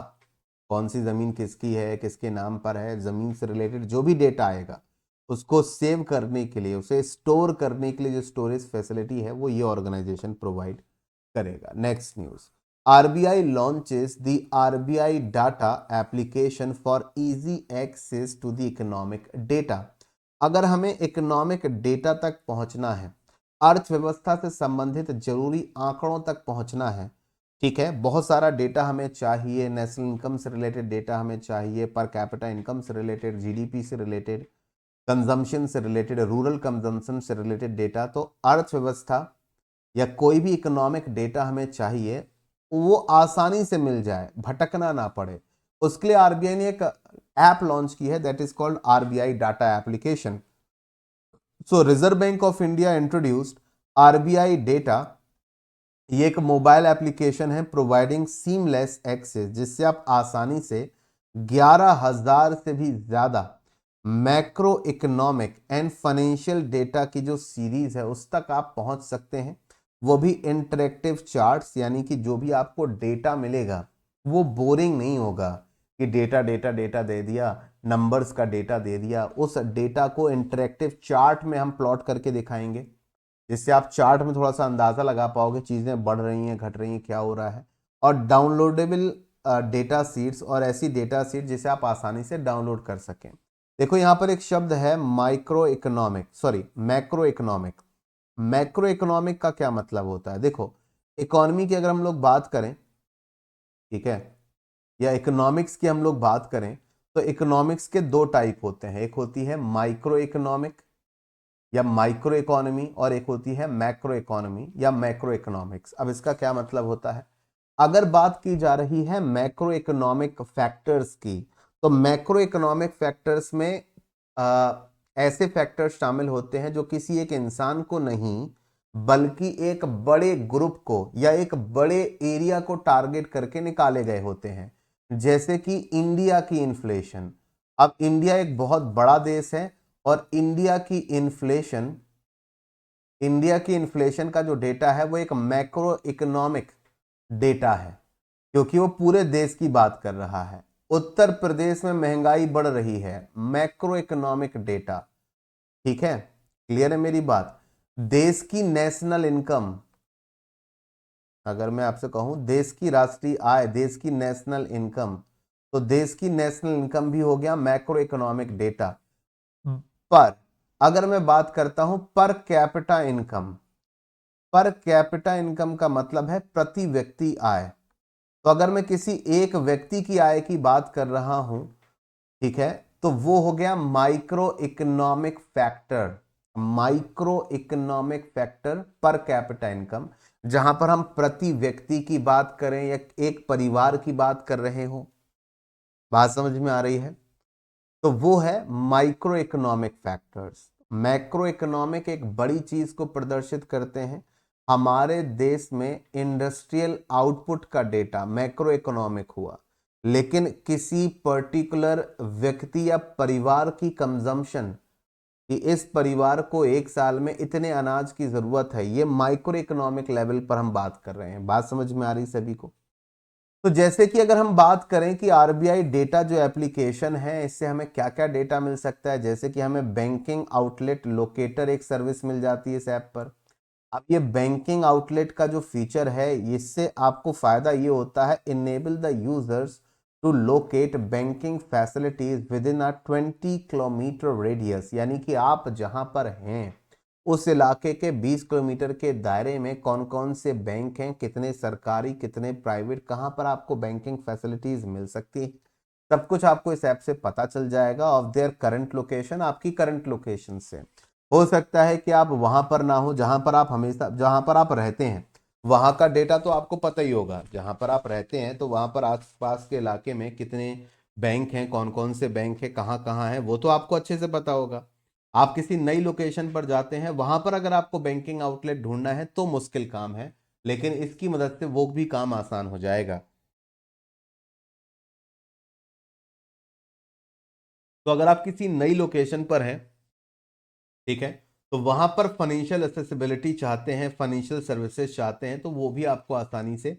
कौन सी जमीन किसकी है, किसके नाम पर है, जमीन से रिलेटेड जो भी डेटा आएगा उसको सेव करने के लिए, उसे स्टोर करने के लिए जो स्टोरेज फैसिलिटी है वो ये ऑर्गेनाइजेशन प्रोवाइड करेगा। Next news, RBI launches the RBI data application for easy access to the economic data. अगर हमें इकोनॉमिक डेटा तक पहुंचना है, अर्थव्यवस्था से संबंधित जरूरी आंकड़ों तक पहुंचना है, ठीक है, बहुत सारा डेटा हमें चाहिए, नेशनल इनकम से रिलेटेड डेटा हमें चाहिए, पर कैपिटा इनकम से रिलेटेड, GDP से रिलेटेड, कंजम्पशन से रिलेटेड, रूरल कंजम्पशन से रिलेटेड डेटा। तो अर्थव्यवस्था या कोई भी इकोनॉमिक डेटा हमें चाहिए, वो आसानी से मिल जाए, भटकना ना पड़े, उसके लिए RBI ने एक ऐप लॉन्च की है, that is called RBI data application. So reserve bank of India introduced RBI data ये एक मोबाइल एप्लीकेशन है प्रोवाइडिंग सीमलेस एक्सेस, जिससे आप आसानी से 11,000 से भी ज्यादा macro economic and financial data की जो सीरीज है उस तक आप पहुंच सकते हैं। वो भी इंटरेक्टिव चार्ट्स, यानी कि जो भी आपको डेटा मिलेगा वो बोरिंग नहीं होगा कि डेटा डेटा डेटा दे दिया, नंबर्स का डेटा दे दिया। उस डेटा को इंटरेक्टिव चार्ट में हम प्लॉट करके दिखाएंगे, जिससे आप चार्ट में थोड़ा सा अंदाजा लगा पाओगे चीजें बढ़ रही हैं घट रही हैं क्या हो रहा है। और डाउनलोडेबल डेटा सीट्स, और ऐसी डेटा सीट जिसे आप आसानी से डाउनलोड कर सकें। देखो यहाँ पर एक शब्द है micro economic, sorry macro economic. Macro economic का क्या मतलब होता है? देखो, इकोनॉमी की अगर हम लोग बात करें, ठीक है, या इकोनॉमिक्स की हम लोग बात करें, तो इकोनॉमिक्स के दो टाइप होते हैं। एक होती है माइक्रो इकोनॉमिक या माइक्रो इकोनॉमी, और एक होती है मैक्रो इकोनॉमी या मैक्रो इकोनॉमिक्स। अब इसका क्या मतलब होता है? अगर बात की जा रही है मैक्रो इकोनॉमिक फैक्टर्स की, तो मैक्रो इकोनॉमिक फैक्टर्स में ऐसे फैक्टर्स शामिल होते हैं जो किसी एक इंसान को नहीं बल्कि एक बड़े ग्रुप को या एक बड़े एरिया को टारगेट करके निकाले गए होते हैं। जैसे कि इंडिया की इन्फ्लेशन। अब इंडिया एक बहुत बड़ा देश है, और इंडिया की इन्फ्लेशन का जो डेटा है वो एक मैक्रो इकोनॉमिक डेटा है, क्योंकि वो पूरे देश की बात कर रहा है। उत्तर प्रदेश में महंगाई बढ़ रही है, मैक्रो इकोनॉमिक डेटा। ठीक है, क्लियर है मेरी बात? देश की नेशनल इनकम, अगर मैं आपसे कहूं देश की राष्ट्रीय आय, देश की नेशनल इनकम, तो देश की नेशनल इनकम भी हो गया मैक्रो इकोनॉमिक डेटा। पर अगर मैं बात करता हूं per capita income, per capita income का मतलब है प्रति व्यक्ति आय। तो अगर मैं किसी एक व्यक्ति की आय की बात कर रहा हूं, ठीक है, तो वो हो गया micro economic factor. Micro economic factor per capita income, जहां पर हम प्रति व्यक्ति की बात करें या एक परिवार की बात कर रहे हो। बात समझ में आ रही है? तो वो है micro economic factors. Macro economic एक बड़ी चीज को प्रदर्शित करते हैं। हमारे देश में इंडस्ट्रियल आउटपुट का डेटा मैक्रो इकोनॉमिक हुआ, लेकिन किसी पर्टिकुलर व्यक्ति या परिवार की कंजम्पशन, कि इस परिवार को एक साल में इतने अनाज की जरूरत है, ये माइक्रो इकोनॉमिक लेवल पर हम बात कर रहे हैं। बात समझ में आ रही सभी को? तो जैसे कि अगर हम बात करें कि आरबीआई डेटा जो एप्लीकेशन है, इससे हमें क्या क्या डेटा मिल सकता है, जैसे कि हमें बैंकिंग आउटलेट लोकेटर एक सर्विस मिल जाती है इस ऐप पर। अब ये बैंकिंग आउटलेट का जो फीचर है, इससे आपको फायदा ये होता है, enable the users to locate banking facilities within a 20 kilometre radius, यानी कि आप जहां पर हैं उस इलाके के 20 किलोमीटर के दायरे में कौन कौन से बैंक हैं, कितने सरकारी कितने प्राइवेट, कहां पर आपको बैंकिंग फैसिलिटीज मिल सकती है, सब कुछ आपको इस ऐप से पता चल जाएगा। ऑफ देयर करंट लोकेशन, आपकी करंट लोकेशन से। हो सकता है कि आप वहां पर ना हो जहां पर आप हमेशा, जहां पर आप रहते हैं वहां का डेटा तो आपको पता ही होगा, जहां पर आप रहते हैं तो वहां पर आसपास के इलाके में कितने बैंक हैं, कौन कौन से बैंक हैं, कहाँ कहाँ हैं, वो तो आपको अच्छे से पता होगा। आप किसी नई लोकेशन पर जाते हैं, वहां पर अगर आपको बैंकिंग आउटलेट ढूंढना है तो मुश्किल काम है, लेकिन इसकी मदद से वो भी काम आसान हो जाएगा। तो अगर आप किसी नई लोकेशन पर हैं, ठीक है, तो वहां पर फाइनेंशियल एसेसिबिलिटी चाहते हैं, फाइनेंशियल सर्विसेज चाहते हैं, तो वो भी आपको आसानी से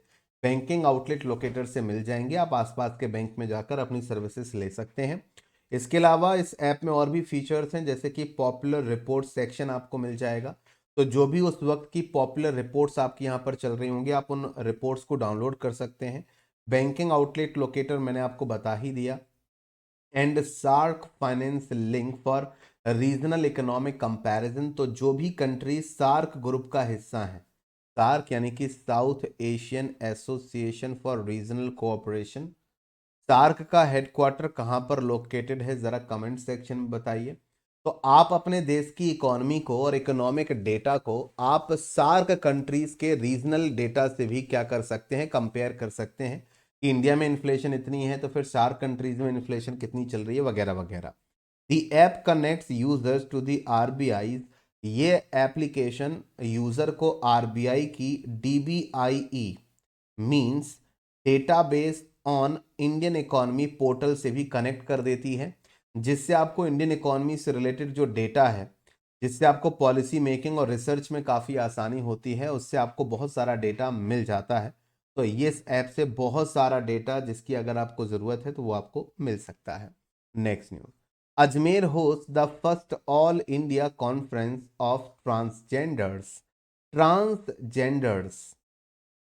बैंकिंग आउटलेट लोकेटर से मिल जाएंगे। आप आसपास के बैंक में जाकर अपनी सर्विसेज ले सकते हैं। इसके अलावा इस ऐप में और भी फीचर्स हैं, जैसे कि पॉपुलर रिपोर्ट सेक्शन आपको मिल जाएगा। तो जो भी उस वक्त की पॉपुलर रिपोर्ट्स आपकी यहाँ पर चल रही होंगी, आप उन रिपोर्ट्स को डाउनलोड कर सकते हैं। बैंकिंग आउटलेट लोकेटर मैंने आपको बता ही दिया। And SAARC finance link for regional economic comparison, तो जो भी कंट्री सार्क ग्रुप का हिस्सा है, सार्क यानी कि South Asian Association for Regional Cooperation, SAARC का हेडक्वार्टर कहाँ पर लोकेटेड है, जरा कमेंट सेक्शन में बताइए। तो आप अपने देश की इकोनॉमी को और इकोनॉमिक डेटा को आप सार्क कंट्रीज के रीजनल डेटा से भी क्या कर सकते हैं, कंपेयर कर सकते हैं कि इंडिया में इन्फ्लेशन इतनी है तो फिर सार्क कंट्रीज में इन्फ्लेशन कितनी चल रही है, वगैरह वगैरह। The app connects users to the RBI's ये एप्लीकेशन यूजर को आरबीआई की DBIE means database on Indian economy portal से भी कनेक्ट कर देती है, जिससे आपको इंडियन इकोनॉमी से रिलेटेड जो डेटा है, जिससे आपको पॉलिसी मेकिंग और रिसर्च में काफ़ी आसानी होती है, उससे आपको बहुत सारा डेटा मिल जाता है। तो ये इस ऐप से बहुत सारा डेटा जिसकी अगर आपको ज़रूरत है तो वो आपको मिल सकता है। Next news, Ajmer host the first all India conference of transgenders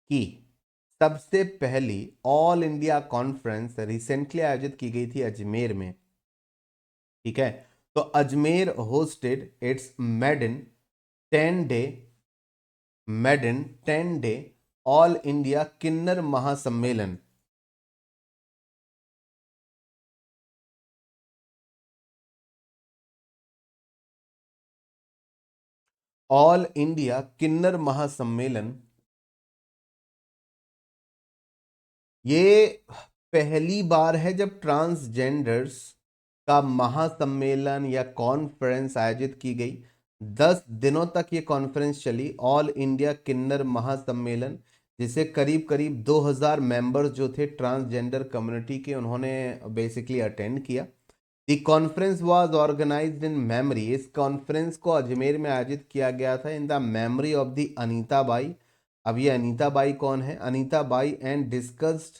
की सबसे पहली ऑल इंडिया कॉन्फ्रेंस रिसेंटली आयोजित की गई थी अजमेर में। ठीक है, तो Ajmer hosted its ten day maiden 10 day all India Kinnar Mahasammelan. All India Kinnar महासम्मेलन ये पहली बार है जब ट्रांसजेंडर्स का महासम्मेलन या कॉन्फ्रेंस आयोजित की गई। 10 दिनों तक ये कॉन्फ्रेंस चली, ऑल इंडिया किन्नर महासम्मेलन, जिसे करीब करीब 2000 मेंबर्स जो थे ट्रांसजेंडर कम्युनिटी के, उन्होंने बेसिकली अटेंड किया। The conference was organised in memory, इस कॉन्फ्रेंस को अजमेर में आयोजित किया गया था in the memory of the Anita Bai. अब ये अनीता बाई कौन है? Anita Bai and discussed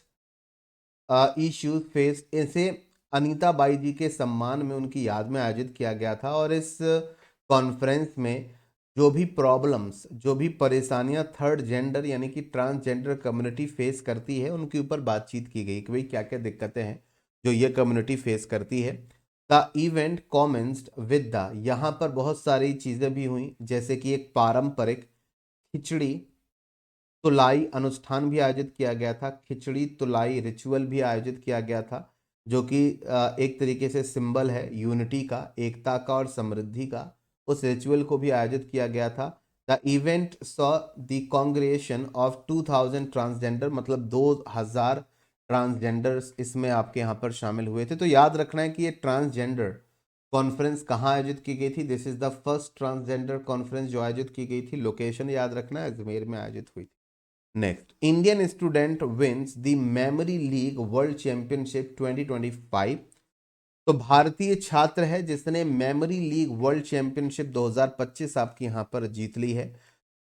issues face, इसे अनीता बाई जी के सम्मान में, उनकी याद में आयोजित किया गया था। और इस कॉन्फ्रेंस में जो भी प्रॉब्लम्स, जो भी परेशानियां थर्ड जेंडर यानी कि ट्रांसजेंडर कम्युनिटी फेस करती है, उनके ऊपर बातचीत की गई कि भाई क्या क्या दिक्कतें हैं जो ये कम्युनिटी फेस करती है। द इवेंट कॉमेंस्ड विद द, यहाँ पर बहुत सारी चीज़ें भी हुई, जैसे कि एक पारंपरिक खिचड़ी तुलाई अनुष्ठान भी आयोजित किया गया था। खिचड़ी तुलाई रिचुअल भी आयोजित किया गया था, जो कि एक तरीके से सिंबल है यूनिटी का, एकता का और समृद्धि का। उस रिचुअल को भी आयोजित किया गया था। The event saw the congregation of 2000 transgender, मतलब 2000 ट्रांसजेंडर्स इसमें आपके यहाँ पर शामिल हुए थे। तो याद रखना है कि ये ट्रांसजेंडर कॉन्फ्रेंस कहाँ आयोजित की गई थी। This is the first transgender conference जो आयोजित की गई थी। लोकेशन याद रखना है, अजमेर में आयोजित हुई थी। Next, Indian student wins the memory league world championship 2025। तो भारतीय छात्र है जिसने मेमोरी लीग वर्ल्ड चैंपियनशिप 2025 आपकी यहां पर जीत ली है।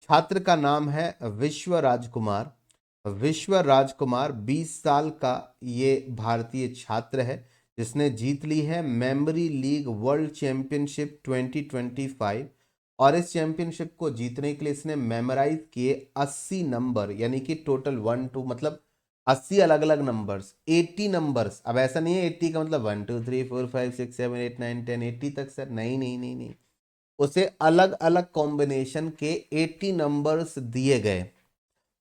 छात्र का नाम है विश्व राजकुमार। विश्व राजकुमार 20 साल का ये भारतीय छात्र है जिसने जीत ली है मेमोरी लीग वर्ल्ड चैंपियनशिप 2025। और इस चैंपियनशिप को जीतने के लिए इसने मेमोराइज किए 80 नंबर, यानी कि टोटल 1 2 मतलब 80 अलग अलग नंबर्स, 80 नंबर्स। अब ऐसा नहीं है 80 का मतलब 1 2 3 4 5 6 7 8 9 10 80 तक सर, नहीं नहीं नहीं नहीं, उसे अलग अलग कॉम्बिनेशन के 80 नंबर्स दिए गए।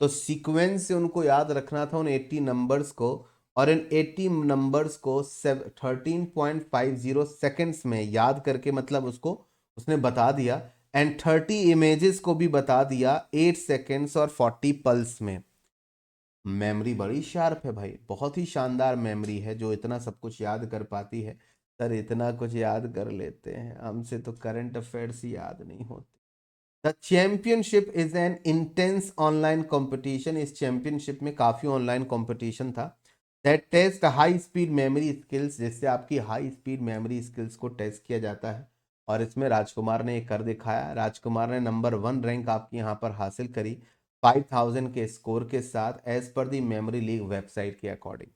तो सीक्वेंस से उनको याद रखना था उन 80 नंबर्स को, और इन 80 नंबर्स को 13.50 सेकेंड्स में याद करके, मतलब उसको उसने बता दिया। एंड 30 इमेजेस को भी बता दिया 8 सेकेंड्स और 40 पल्स में। मेमोरी बड़ी शार्प है भाई, बहुत ही शानदार मेमोरी है जो इतना सब कुछ याद कर पाती है। सर इतना कुछ याद कर लेते हैं, हमसे तो करंट अफेयर्स ही याद नहीं होते। The championship is an intense online competition, इस चैंपियनशिप में काफ़ी ऑनलाइन कंपटीशन था। That test high speed memory skills, जिससे आपकी हाई स्पीड मेमोरी स्किल्स को टेस्ट किया जाता है। और इसमें राजकुमार ने ये कर दिखाया। राजकुमार ने नंबर 1 रैंक आपकी यहाँ पर हासिल करी 5000 के स्कोर के साथ, as per the memory league website के अकॉर्डिंग।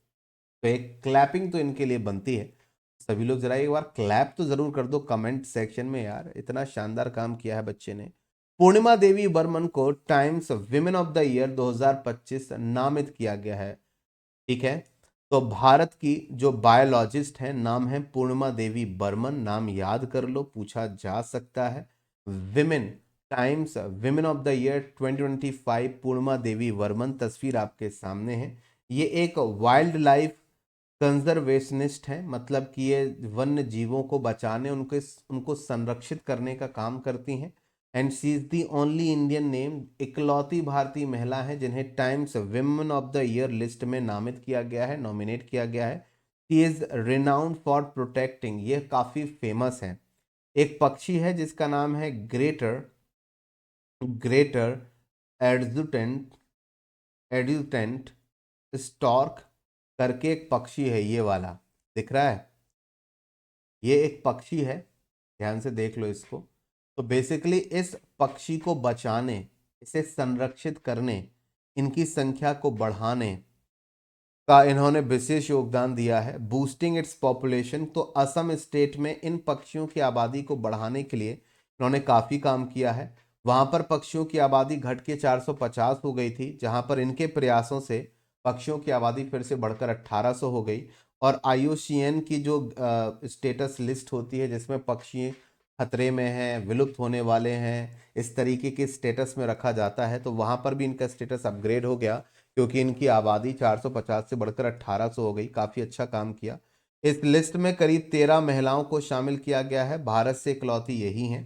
तो एक क्लैपिंग तो इनके लिए बनती है। सभी लोग जरा एक बार क्लैप तो जरूर कर दो कमेंट सेक्शन में यार, इतना शानदार काम किया है बच्चे ने। पूर्णिमा देवी बर्मन को times women of the year 2025 नामित किया गया है। ठीक है, तो भारत की जो बायोलॉजिस्ट हैं, नाम है पूर्णिमा देवी बर्मन, नाम याद कर लो, पूछा जा सकता है। Women, times women of the year 2025 पूर्णिमा देवी वर्मन, तस्वीर आपके सामने है। ये एक वाइल्ड लाइफ कंजर्वेशनिस्ट है, मतलब कि ये वन्य जीवों को बचाने, उनके उनको संरक्षित करने का काम करती हैं। And she is the only Indian name, इकलौती भारतीय महिला है जिन्हें times women of the year list में नामित किया गया है, नॉमिनेट किया गया है। She is renowned for protecting, ये काफ़ी फेमस है, एक पक्षी है जिसका नाम है ग्रेटर ग्रेटर एडजुटेंट एड्यूटेंट स्टॉर्क करके एक पक्षी है, ये वाला दिख रहा है, ये एक पक्षी है, ध्यान से देख लो इसको। तो बेसिकली इस पक्षी को बचाने, इसे संरक्षित करने, इनकी संख्या को बढ़ाने का इन्होंने विशेष योगदान दिया है, बूस्टिंग इट्स पॉपुलेशन। तो असम स्टेट में इन पक्षियों की आबादी को बढ़ाने के लिए इन्होंने काफ़ी काम किया है। वहाँ पर पक्षियों की आबादी घट के 450 हो गई थी, जहाँ पर इनके प्रयासों से पक्षियों की आबादी फिर से बढ़कर 1800 हो गई। और IUCN की जो स्टेटस लिस्ट होती है जिसमें पक्षी खतरे में हैं, विलुप्त होने वाले हैं, इस तरीके के स्टेटस में रखा जाता है, तो वहाँ पर भी इनका स्टेटस अपग्रेड हो गया क्योंकि इनकी आबादी 450 से बढ़कर 1800 हो गई। काफ़ी अच्छा काम किया। इस लिस्ट में करीब 13 महिलाओं को शामिल किया गया है, भारत से इकलौती यही हैं।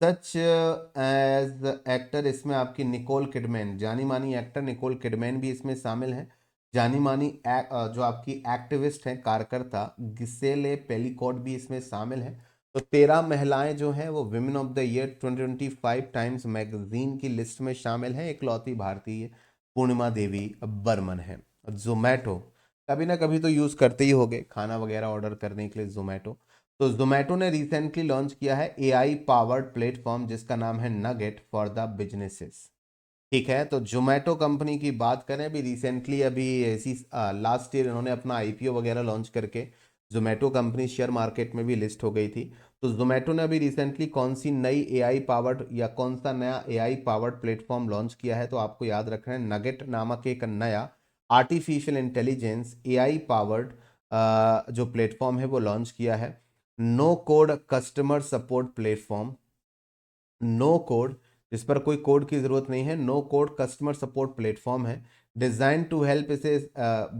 सच एज एक्टर, इसमें आपकी निकोल किडमैन, जानी मानी एक्टर निकोल किडमैन भी इसमें शामिल है। जानी मानी जो आपकी एक्टिविस्ट हैं, कार्यकर्ता गिसेले पेलिकॉट भी इसमें शामिल है। तो 13 महिलाएं जो हैं वो women of the year 2025 times magazine की लिस्ट में शामिल हैं। इकलौती भारतीय पूर्णिमा देवी बर्मन है। जोमेटो कभी ना कभी तो यूज़ करते ही होगे खाना वगैरह ऑर्डर करने के लिए, जोमेटो। तो जोमेटो ने रिसेंटली लॉन्च किया है AI पावर्ड प्लेटफॉर्म जिसका नाम है नगेट फॉर द बिजनेसेस। ठीक है, तो जोमेटो कंपनी की बात करें, अभी रिसेंटली अभी ऐसी लास्ट ईयर इन्होंने अपना IPO वगैरह लॉन्च करके जोमेटो कंपनी शेयर मार्केट में भी लिस्ट हो गई थी। तो जोमेटो ने अभी रिसेंटली कौन सी नई AI पावर्ड या कौन सा नया AI पावर्ड प्लेटफॉर्म लॉन्च किया है, तो आपको याद रखना है नगेट नामक एक नया आर्टिफिशियल इंटेलिजेंस AI पावर्ड जो प्लेटफॉर्म है वो लॉन्च किया है। No code customer support platform, no code, जिस पर कोई कोड की जरूरत नहीं है, no code customer support platform है। डिजाइन टू हेल्प, इसे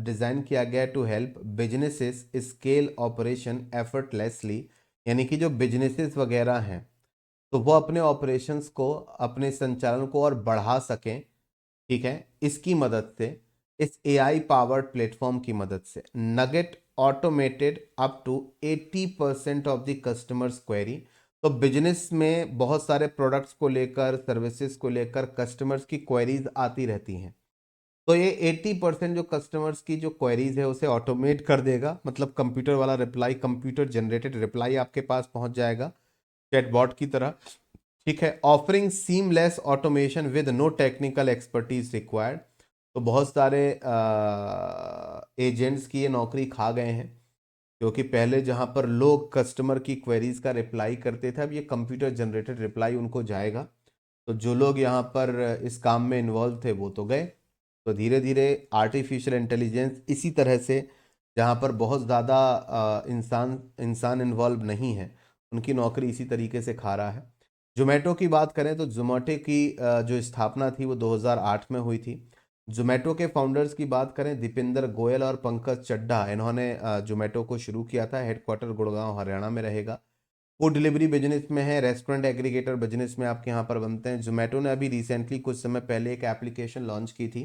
डिजाइन किया गया to help businesses scale operation effortlessly, यानी कि जो बिजनेसेस वगैरह हैं तो वो अपने ऑपरेशंस को, अपने संचालन को और बढ़ा सकें। ठीक है, इसकी मदद से, इस AI पावर्ड प्लेटफॉर्म की मदद से Nugget automated up to 80% of the customers query. तो बिजनेस में बहुत सारे प्रोडक्ट्स को लेकर, सर्विसेज को लेकर कस्टमर्स की क्वेरीज आती रहती हैं, तो ये 80% जो कस्टमर्स की जो क्वेरीज है उसे ऑटोमेट कर देगा, मतलब कंप्यूटर वाला रिप्लाई, कंप्यूटर जनरेटेड रिप्लाई आपके पास पहुंच जाएगा चैटबॉट की तरह। ठीक है, offering seamless automation with no technical expertise required. तो बहुत सारे एजेंट्स की ये नौकरी खा गए हैं, क्योंकि पहले जहां पर लोग कस्टमर की क्वेरीज का रिप्लाई करते थे, अब ये कंप्यूटर जनरेटेड रिप्लाई उनको जाएगा। तो जो लोग यहाँ पर इस काम में इन्वॉल्व थे वो तो गए। तो धीरे धीरे आर्टिफिशियल इंटेलिजेंस इसी तरह से, जहाँ पर बहुत ज़्यादा इंसान इंसान इन्वॉल्व नहीं है, उनकी नौकरी इसी तरीके से खा रहा है। जोमेटो की बात करें तो जोमेटो की जो स्थापना थी वो 2008 में हुई थी। जोमेटो के फाउंडर्स की बात करें, दीपेंद्र गोयल और पंकज चड्ढा, इन्होंने जोमेटो को शुरू किया था। हेडक्वार्टर गुड़गांव हरियाणा में रहेगा। फूड डिलीवरी बिजनेस में है, रेस्टोरेंट एग्रीगेटर बिजनेस में आपके यहाँ पर बनते हैं। जोमेटो ने अभी रिसेंटली कुछ समय पहले एक एप्लीकेशन लॉन्च की थी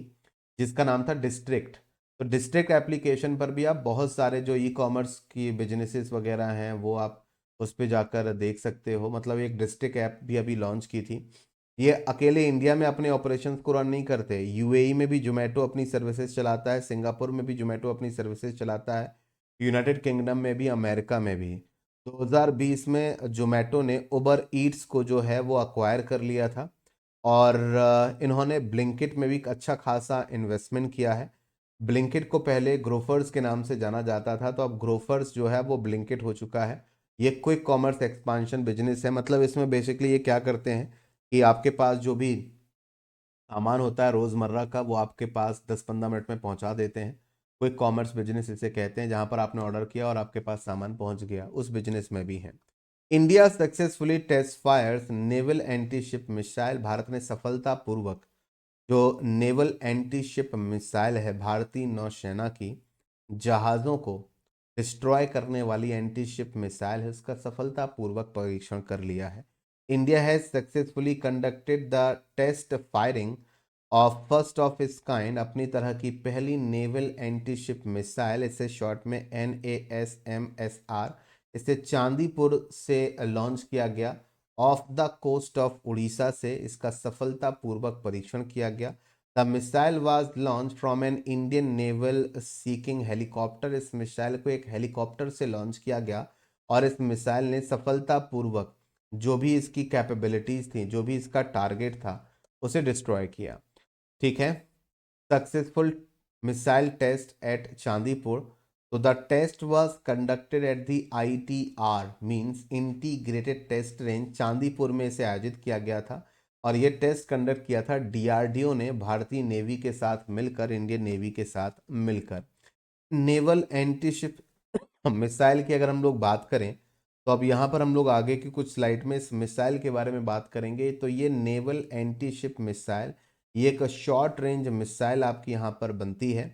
जिसका नाम था डिस्ट्रिक्ट। तो डिस्ट्रिक्ट एप्लीकेशन पर भी आप बहुत सारे जो E-कॉमर्स की बिजनेसेस वगैरह हैं वो आप उस पर जाकर देख सकते हो। मतलब एक डिस्ट्रिक्ट ऐप भी अभी लॉन्च की थी। ये अकेले इंडिया में अपने ऑपरेशंस को रन नहीं करते, UAE में भी जोमेटो अपनी सर्विसेज चलाता है, सिंगापुर में भी जोमेटो अपनी सर्विसेज चलाता है, यूनाइटेड किंगडम में भी, अमेरिका में भी। 2020 में जोमेटो ने उबर ईट्स को जो है वो अक्वायर कर लिया था, और इन्होंने ब्लिंकिट में भी एक अच्छा खासा इन्वेस्टमेंट किया है। ब्लिंकिट को पहले ग्रोफर्स के नाम से जाना जाता था, तो अब ग्रोफर्स जो है वो ब्लिंकिट हो चुका है। ये क्विक कॉमर्स एक्सपांशन बिजनेस है। मतलब इसमें बेसिकली ये क्या करते हैं कि आपके पास जो भी सामान होता है रोज़मर्रा का, वो आपके पास 10-15 मिनट में पहुंचा देते हैं। क्विक कॉमर्स बिजनेस इसे कहते हैं, जहां पर आपने ऑर्डर किया और आपके पास सामान पहुंच गया, उस बिजनेस में भी है। India successfully test fires naval anti ship missile. Bharat ने सफलतापूर्वक जो नेवल एंटी शिप मिसाइल है, भारतीय नौसेना की जहाज़ों को डिस्ट्रॉय करने वाली एंटी शिप मिसाइल है, उसका सफलतापूर्वक परीक्षण कर लिया है। India has successfully conducted the test firing of first of its kind, अपनी तरह की पहली नेवल एंटी शिप मिसाइल, इसे शॉर्ट में NASMSR, इसे चांदीपुर से लॉन्च किया गया off the coast of Orissa से। इसका सफलतापूर्वक परीक्षण किया गया। The missile was launch from an Indian naval Sea King helicopter. इस मिसाइल को एक हेलीकॉप्टर से लॉन्च किया गया और इस मिसाइल ने सफलतापूर्वक जो भी इसकी कैपेबिलिटीज थी, जो भी इसका टारगेट था, उसे डिस्ट्रॉय किया। ठीक है। Successful missile test at Chandipur. तो the test was conducted at the ITR means integrated test range Chandipur में इसे आयोजित किया गया था और ये टेस्ट कंडक्ट किया था DRDO ने भारतीय नेवी के साथ मिलकर, इंडियन नेवी के साथ मिलकर। नेवल एंटीशिप मिसाइल की अगर हम लोग बात करें तो अब यहाँ पर हम लोग आगे की कुछ स्लाइड में इस मिसाइल के बारे में बात करेंगे। तो ये नेवल एंटीशिप मिसाइल, ये एक शॉर्ट रेंज मिसाइल आपकी यहाँ पर बनती है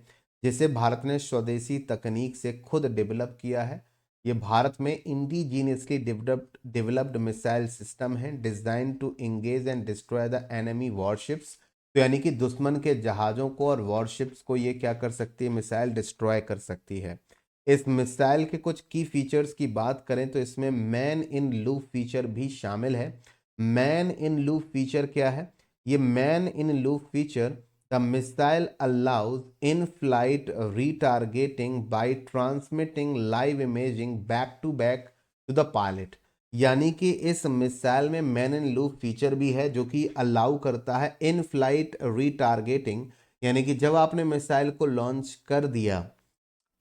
जिसे भारत ने स्वदेशी तकनीक से खुद डेवलप किया है। ये भारत में इंडिजीनियसली डेवलप्ड मिसाइल सिस्टम है design to engage and destroy the enemy warships. तो यानी कि दुश्मन के जहाज़ों को और वॉरशिप्स को ये क्या कर सकती है, मिसाइल डिस्ट्रॉय कर सकती है। इस मिसाइल के कुछ की फीचर्स की बात करें तो इसमें मैन इन लूप फीचर भी शामिल है। मैन इन लूप फीचर क्या है? ये man in loop feature the missile allows in flight retargeting by transmitting live imaging back to back to the pilot. यानी कि इस मिसाइल में मैन इन लूप फीचर भी है जो कि अलाउ करता है इन फ्लाइट रीटारगेटिंग। यानी कि जब आपने मिसाइल को लॉन्च कर दिया,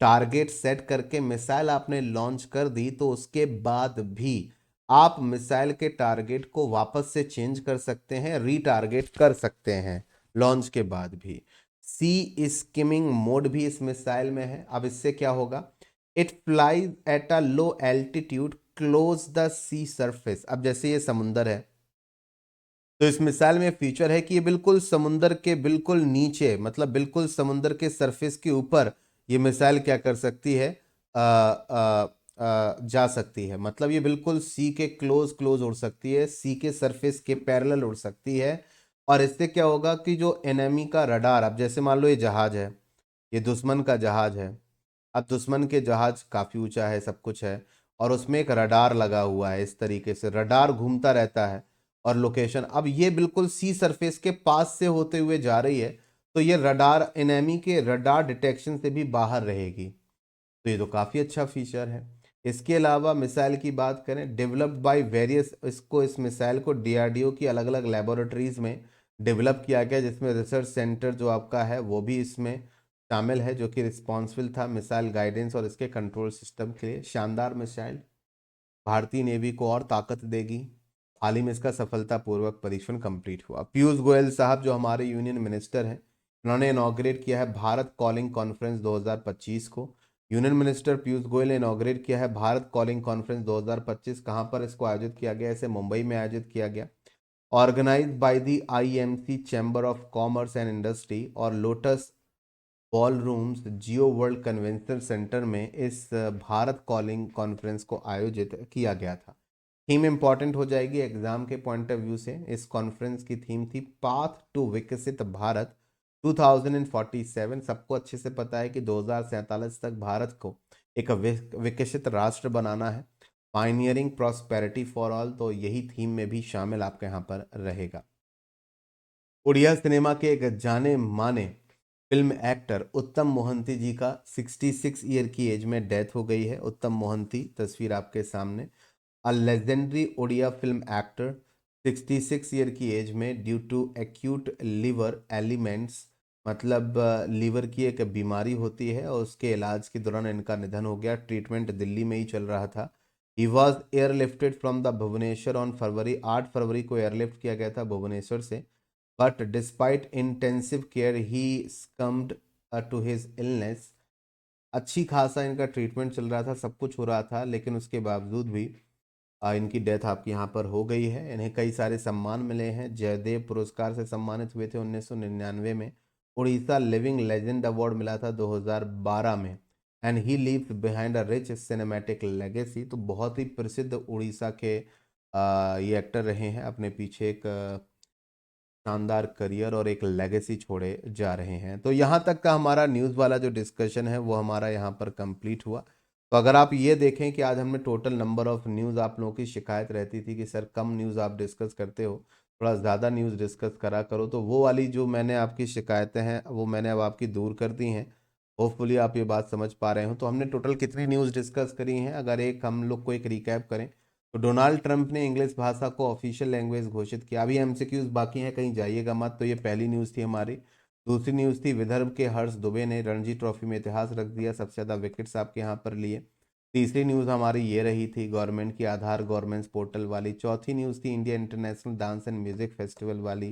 टारगेट सेट करके मिसाइल आपने लॉन्च कर दी, तो उसके बाद भी आप मिसाइल के टारगेट को वापस से चेंज कर सकते हैं, रीटारगेट कर सकते हैं लॉन्च के बाद भी। सी स्किमिंग मोड भी इस मिसाइल में है। अब इससे क्या होगा? It flies at a low altitude close the sea surface. अब जैसे ये समुंदर है तो इस मिसाइल में फीचर है कि ये बिल्कुल समुंदर के बिल्कुल नीचे, मतलब बिल्कुल समुंदर के सरफेस के ऊपर ये मिसाइल क्या कर सकती है, जा सकती है। मतलब ये बिल्कुल सी के क्लोज क्लोज उड़ सकती है, सी के सरफेस के पैरेलल उड़ सकती है। और इससे क्या होगा कि जो एनिमी का रडार, अब जैसे मान लो ये जहाज है, ये दुश्मन का जहाज है। अब दुश्मन के जहाज काफी ऊंचा है, सब कुछ है, और उसमें एक रडार लगा हुआ है। इस तरीके से रडार घूमता रहता है और लोकेशन, अब ये बिल्कुल सी सरफेस के पास से होते हुए जा रही है, तो ये रडार एनिमी के रडार डिटेक्शन से भी बाहर रहेगी। तो ये तो काफ़ी अच्छा फीचर है। इसके अलावा मिसाइल की बात करें, डेवलप्ड बाय वेरियस, इस मिसाइल को DRDO की अलग अलग लेबोरेटरीज में डेवलप किया गया, जिसमें रिसर्च सेंटर जो आपका है वो भी इसमें शामिल है, जो कि रिस्पॉन्सिबल था मिसाइल गाइडेंस और इसके कंट्रोल सिस्टम के लिए। शानदार मिसाइल भारतीय नेवी को और ताकत देगी। हाल ही में इसका सफलतापूर्वक परीक्षण कंप्लीट हुआ। पीयूष गोयल साहब जो हमारे यूनियन मिनिस्टर हैं, उन्होंने इनॉग्रेट किया है भारत कॉलिंग कॉन्फ्रेंस 2025 को। यूनियन मिनिस्टर पीयूष गोयल ने इनॉग्रेट किया है भारत कॉलिंग कॉन्फ्रेंस 2025। कहाँ पर इसको आयोजित किया गया? इसे मुंबई में आयोजित किया गया। Organised by the IMC chamber of commerce and industry और Lotus ballrooms Jio World Convention Centre में इस भारत कॉलिंग कॉन्फ्रेंस को आयोजित किया गया था। थीम इंपॉर्टेंट हो जाएगी एग्जाम के पॉइंट ऑफ व्यू से। इस कॉन्फ्रेंस की थीम थी पाथ टू विकसित भारत 2047। सबको अच्छे से पता है कि 2047 तक भारत को एक विकसित राष्ट्र बनाना है, पाइनियरिंग प्रॉस्पेरिटी फॉर ऑल। तो यही थीम में भी शामिल आपके यहाँ पर रहेगा। उड़िया सिनेमा के एक जाने माने फिल्म एक्टर उत्तम मोहंती जी का 66 ईयर की एज में डेथ हो गई है। उत्तम मोहंती, तस्वीर आपके सामने, a legendary Odia film actor, 66 year की एज में due to acute liver ailments, मतलब लीवर की एक बीमारी होती है और उसके इलाज के दौरान इनका निधन हो गया। ट्रीटमेंट दिल्ली में ही चल रहा था। He was airlifted from the Bhubaneswar on February, 8 फरवरी को एयरलिफ्ट किया गया था भुवनेश्वर से। But despite intensive care he succumbed to his illness. अच्छी खासा इनका ट्रीटमेंट चल रहा था, सब कुछ हो रहा था, लेकिन उसके बावजूद भी इनकी डेथ आपकी यहाँ पर हो गई है। इन्हें कई सारे सम्मान मिले हैं। जयदेव पुरस्कार से सम्मानित हुए थे 1999 में। उड़ीसा लिविंग लेजेंड अवार्ड मिला था 2012 में। And he leaves behind a rich cinematic legacy. तो बहुत ही प्रसिद्ध उड़ीसा के ये एक्टर रहे हैं, अपने पीछे एक शानदार करियर और एक लेगेसी छोड़े जा रहे हैं। तो यहाँ तक का हमारा न्यूज़ वाला जो डिस्कशन है वो हमारा यहाँ पर कंप्लीट हुआ। तो अगर आप ये देखें कि आज हमने टोटल नंबर ऑफ न्यूज़, आप लोगों की शिकायत रहती थी कि सर कम न्यूज़ आप डिस्कस करते हो, थोड़ा ज़्यादा न्यूज़ डिस्कस करा करो, तो वो वाली जो मैंने आपकी शिकायतें हैं वो मैंने अब आपकी दूर कर दी हैं। होपफुली आप ये बात समझ पा रहे हो। तो हमने टोटल कितनी न्यूज़ डिस्कस करी हैं, अगर एक हम लोग को एक रिकैप करें तो डोनाल्ड ट्रंप ने इंग्लिश भाषा को ऑफिशियल लैंग्वेज घोषित किया। अभी एमसीक्यूज बाकी हैं, कहीं जाइएगा मत। तो ये पहली न्यूज़ थी हमारी। दूसरी न्यूज़ थी विदर्भ के हर्ष दुबे ने रणजी ट्रॉफी में इतिहास रख दिया, सबसे ज़्यादा विकेट्स आपके यहाँ पर लिए। तीसरी न्यूज़ हमारी ये रही थी गवर्नमेंट की आधार गवर्नेंस पोर्टल वाली। चौथी न्यूज़ थी India international dance and music festival वाली।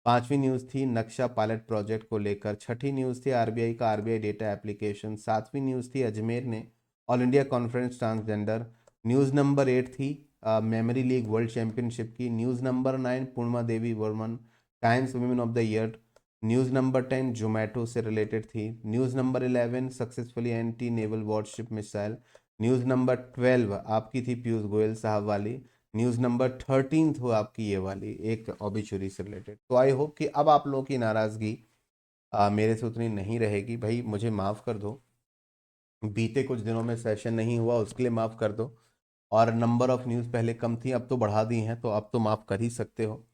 पांचवी न्यूज़ थी नक्शा पायलट प्रोजेक्ट को लेकर। छठी न्यूज़ थी आरबीआई का आरबीआई डेटा एप्लीकेशन। सातवीं न्यूज़ थी अजमेर ने all India conference transgender. News number 8 थी मेमोरी लीग वर्ल्ड चैंपियनशिप की। News number 9 Purnima Devi Varman times women of the year. News number 10 Zomato से रिलेटेड थी। News number 11 successfully anti naval worship missile. News number 12 आपकी थी पीयूष गोयल साहब वाली। News number 13 हो आपकी ये वाली एक ऑबिचुरी से रिलेटेड। तो आई होप कि अब आप लोगों की नाराज़गी मेरे से उतनी नहीं रहेगी। भाई मुझे माफ़ कर दो, बीते कुछ दिनों में सेशन नहीं हुआ उसके लिए माफ़ कर दो। और नंबर ऑफ़ न्यूज़ पहले कम थी, अब तो बढ़ा दी हैं, तो अब तो माफ़ कर ही सकते हो।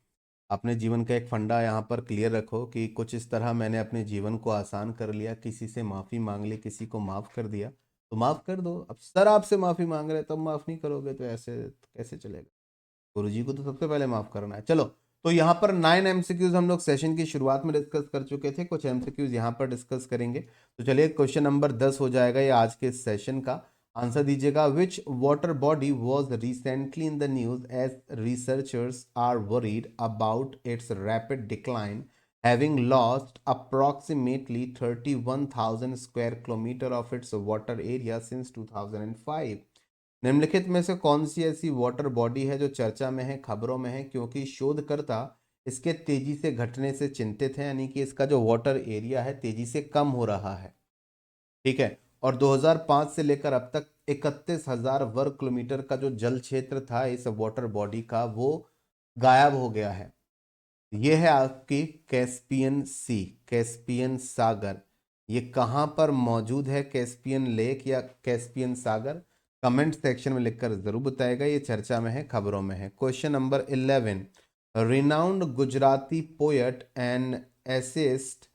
अपने जीवन का एक फंडा यहाँ पर क्लियर रखो कि कुछ इस तरह मैंने अपने जीवन को आसान कर लिया, किसी से माफ़ी मांग ली, किसी को माफ़ कर दिया, तो माफ़ कर दो। अब सर आपसे माफ़ी मांग रहे तब माफ़ नहीं करोगे तो ऐसे कैसे चलेगा। गुरुजी को तो सबसे पहले माफ़ करना है। चलो, तो यहाँ पर 9 एमसीक्यूज हम लोग सेशन की शुरुआत में डिस्कस कर चुके थे, कुछ एमसीक्यूज यहाँ पर डिस्कस करेंगे। तो चलिए क्वेश्चन नंबर 10 हो जाएगा ये आज के सेशन का। आंसर दीजिएगा। Which water body was recently in the news as researchers are worried about its rapid decline, having lost approximately 31,000 square kilometre of its water area since 2005। निम्नलिखित में से कौन सी ऐसी वाटर बॉडी है जो चर्चा में है, खबरों में है, क्योंकि शोधकर्ता इसके तेजी से घटने से चिंतित हैं, यानी कि इसका जो वाटर एरिया है तेजी से कम हो रहा है। ठीक है। और 2005 से लेकर अब तक 31,000 वर्ग किलोमीटर का जो जल क्षेत्र था इस वाटर बॉडी का वो गायब हो गया है। ये है आपकी कैस्पियन सी, कैस्पियन सागर। ये कहाँ पर मौजूद है, कैस्पियन लेक या कैस्पियन सागर? कमेंट सेक्शन में लिखकर जरूर बताएगा। ये चर्चा में है, खबरों में है। Question number 11। Renowned Gujarati poet and essayist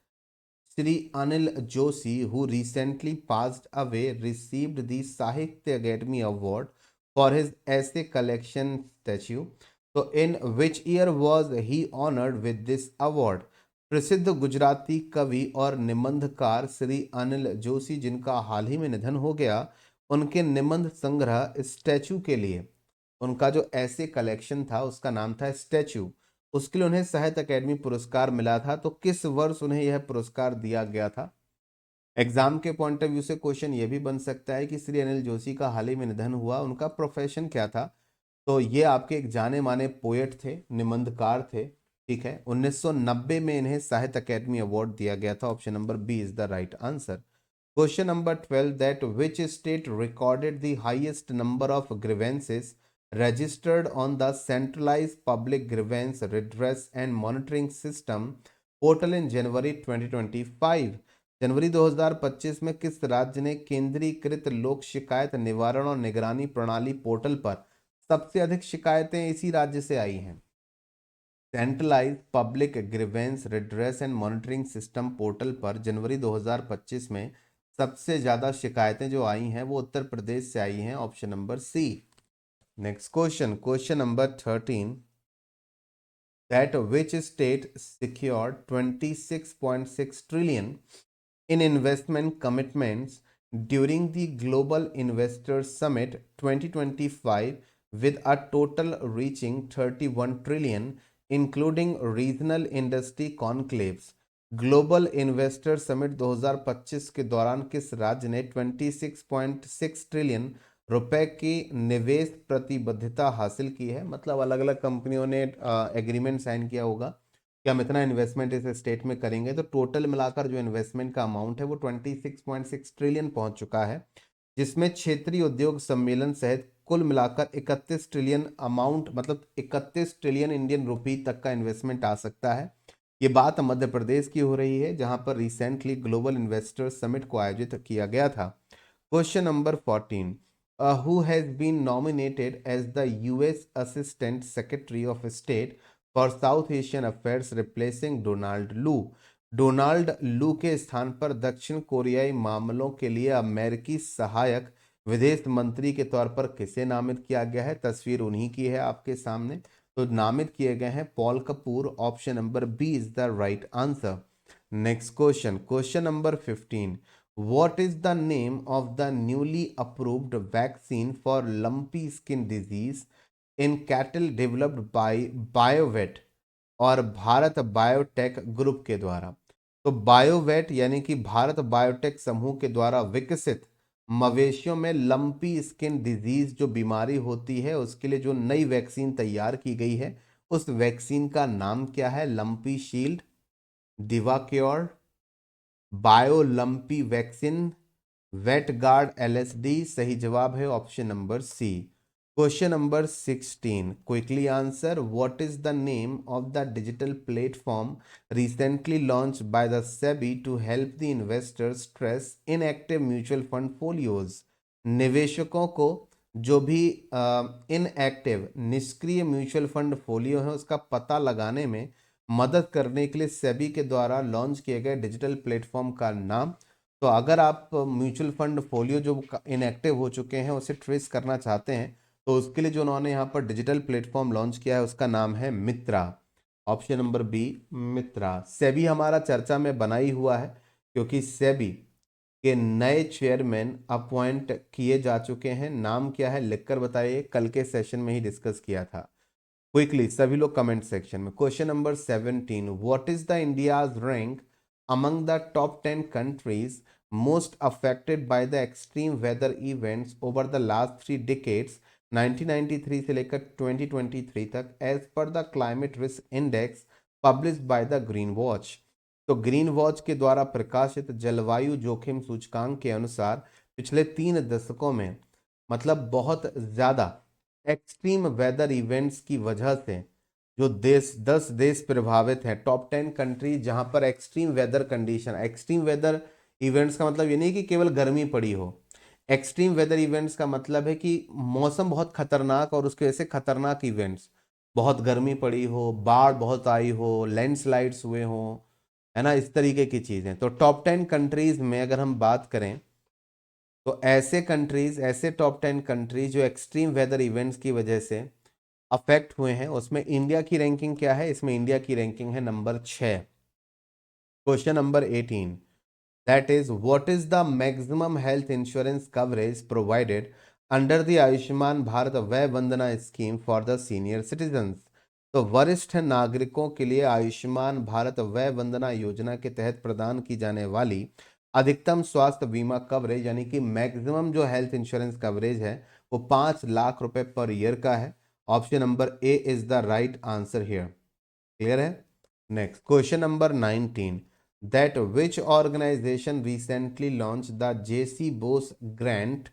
Sri Anil Joshi, who recently passed away, received the Sahitya Academy Award for his essay collection statue. So, in which year was he honored with this award? प्रसिद्ध गुजराती कवि और निबंधकार श्री अनिल जोशी, जिनका हाल ही में निधन हो गया, उनके निबंध संग्रह स्टैचू के लिए, उनका जो ऐसे कलेक्शन था उसका नाम था स्टैचू, उसके लिए उन्हें साहित्य अकेडमी पुरस्कार मिला था। तो किस वर्ष उन्हें यह पुरस्कार दिया गया था? एग्जाम के पॉइंट ऑफ व्यू से क्वेश्चन ये भी बन सकता है कि श्री अनिल जोशी का हाल ही में निधन हुआ, उनका प्रोफेशन क्या था? तो ये आपके एक जाने माने पोएट थे, निबंधकार थे। ठीक है। 1990 में इन्हें साहित्य अकेडमी अवार्ड दिया गया था। Option number B is the right answer. Question number 12, that which state recorded the highest number of grievances registered on the centralized public grievance redress and monitoring system portal in January 2025? जनवरी 2025 में किस राज्य ने केंद्रीकृत लोक शिकायत निवारण और निगरानी प्रणाली पोर्टल पर सबसे अधिक शिकायतें इसी राज्य से आई हैं? Centralised public grievance redress and monitoring system portal पर जनवरी 2025 में सबसे ज्यादा शिकायतें जो आई हैं वो उत्तर प्रदेश से आई हैं। Option number C. Next question, question number 13, that which state secured 26.6 trillion in investment commitments during the Global Investors Summit 2025 with a total reaching 31 trillion including regional industry conclaves? Global investor summit 2025 के दौरान किस राज्य ने 26.6 trillion रुपए की निवेश प्रतिबद्धता हासिल की है? मतलब अलग अलग कंपनियों ने एग्रीमेंट साइन किया होगा कि हम इतना इन्वेस्टमेंट इस स्टेट में करेंगे, तो टोटल मिलाकर जो इन्वेस्टमेंट का अमाउंट है वो 26.6 ट्रिलियन पहुंच चुका है, जिसमें क्षेत्रीय उद्योग सम्मेलन सहित कुल मिलाकर 31 ट्रिलियन अमाउंट, मतलब 31 ट्रिलियन इंडियन रुपी तक का इन्वेस्टमेंट आ सकता है। ये बात मध्य प्रदेश की हो रही है, जहां पर रिसेंटली ग्लोबल इन्वेस्टर्स समिट को आयोजित किया गया था। Question number 14. Who has been nominated as the US Assistant Secretary of State for South Asian Affairs replacing Donald Lu? Donald लू के स्थान पर दक्षिण कोरियाई मामलों के लिए अमेरिकी सहायक विदेश मंत्री के तौर पर किसे नामित किया गया है? तस्वीर उन्हीं की है आपके सामने। तो नामित किए गए हैं Paul Kapoor. Option number B is the right answer. Next question, question number 15. What is the name of the newly approved vaccine for lumpy skin disease in cattle developed by BioVet और भारत बायोटेक ग्रुप के द्वारा? तो बायोवेट यानी कि Bharat biotech समूह के द्वारा विकसित मवेशियों में लंपी स्किन डिजीज जो बीमारी होती है उसके लिए जो नई वैक्सीन तैयार की गई है उस वैक्सीन का नाम क्या है? Lumpi shield, Divacure, Biolumpi vaccine, Vetguard LSD. सही जवाब है option number C. Question number 16. Quickly answer. What is the name of the digital platform recently launch by the SEBI to help the investors trace inactive mutual fund folios? निवेशकों को जो भी inactive निष्क्रिय mutual fund folio है उसका पता लगाने में मदद करने के लिए सेबी के द्वारा लॉन्च किए गए डिजिटल प्लेटफॉर्म का नाम। तो अगर आप म्यूचुअल फंड फोलियो जो इनएक्टिव हो चुके हैं उसे ट्रेस करना चाहते हैं तो उसके लिए जो उन्होंने यहाँ पर डिजिटल प्लेटफॉर्म लॉन्च किया है उसका नाम है मित्रा। ऑप्शन नंबर बी मित्रा। सेबी हमारा चर्चा में बना ही हुआ है क्योंकि सेबी के नए चेयरमैन अपॉइंट किए जा चुके हैं। नाम क्या है लिखकर बताइए, कल के सेशन में ही डिस्कस किया था। क्विकली सभी लोग कमेंट सेक्शन में। Question number 17. What is the India's rank among the top 10 countries most affected by the extreme weather events over the last 3 decades 1993 से लेकर 2023 तक as per the climate risk index published by the Green Watch? तो Green Watch के द्वारा प्रकाशित जलवायु जोखिम सूचकांक के अनुसार पिछले 3 दशकों में मतलब बहुत ज्यादा एक्सट्रीम वेदर इवेंट्स की वजह से जो 10 देश प्रभावित हैं, टॉप 10 कंट्री जहां पर extreme weather condition, extreme weather events का मतलब ये नहीं कि केवल गर्मी पड़ी हो। एक्सट्रीम वेदर इवेंट्स का मतलब है कि मौसम बहुत खतरनाक और उसके वजह से खतरनाक इवेंट्स, बहुत गर्मी पड़ी हो, बाढ़ बहुत आई हो, लैंडस्लाइड्स हुए हो, है ना, इस तरीके की चीजें। तो टॉप 10 कंट्रीज में अगर हम बात करें तो ऐसे कंट्रीज, ऐसे टॉप 10 कंट्रीज जो एक्सट्रीम वेदर इवेंट्स की वजह से अफेक्ट हुए हैं उसमें इंडिया की रैंकिंग क्या है? इसमें इंडिया की रैंकिंग है number 6। Question number 18. That is what is the maximum health insurance coverage provided under the Ayushman Bharat Vay Vandana scheme for the senior citizens? तो वरिष्ठ नागरिकों के लिए आयुष्मान भारत वय वंदना योजना के तहत प्रदान की जाने वाली अधिकतम स्वास्थ्य बीमा कवरेज यानी कि मैक्सिमम जो हेल्थ इंश्योरेंस कवरेज है वो 5 लाख रुपए पर ईयर का है। Option number A is the right answer here. Clear है? Next question number 19. That which organisation recently launch the JC Bose grant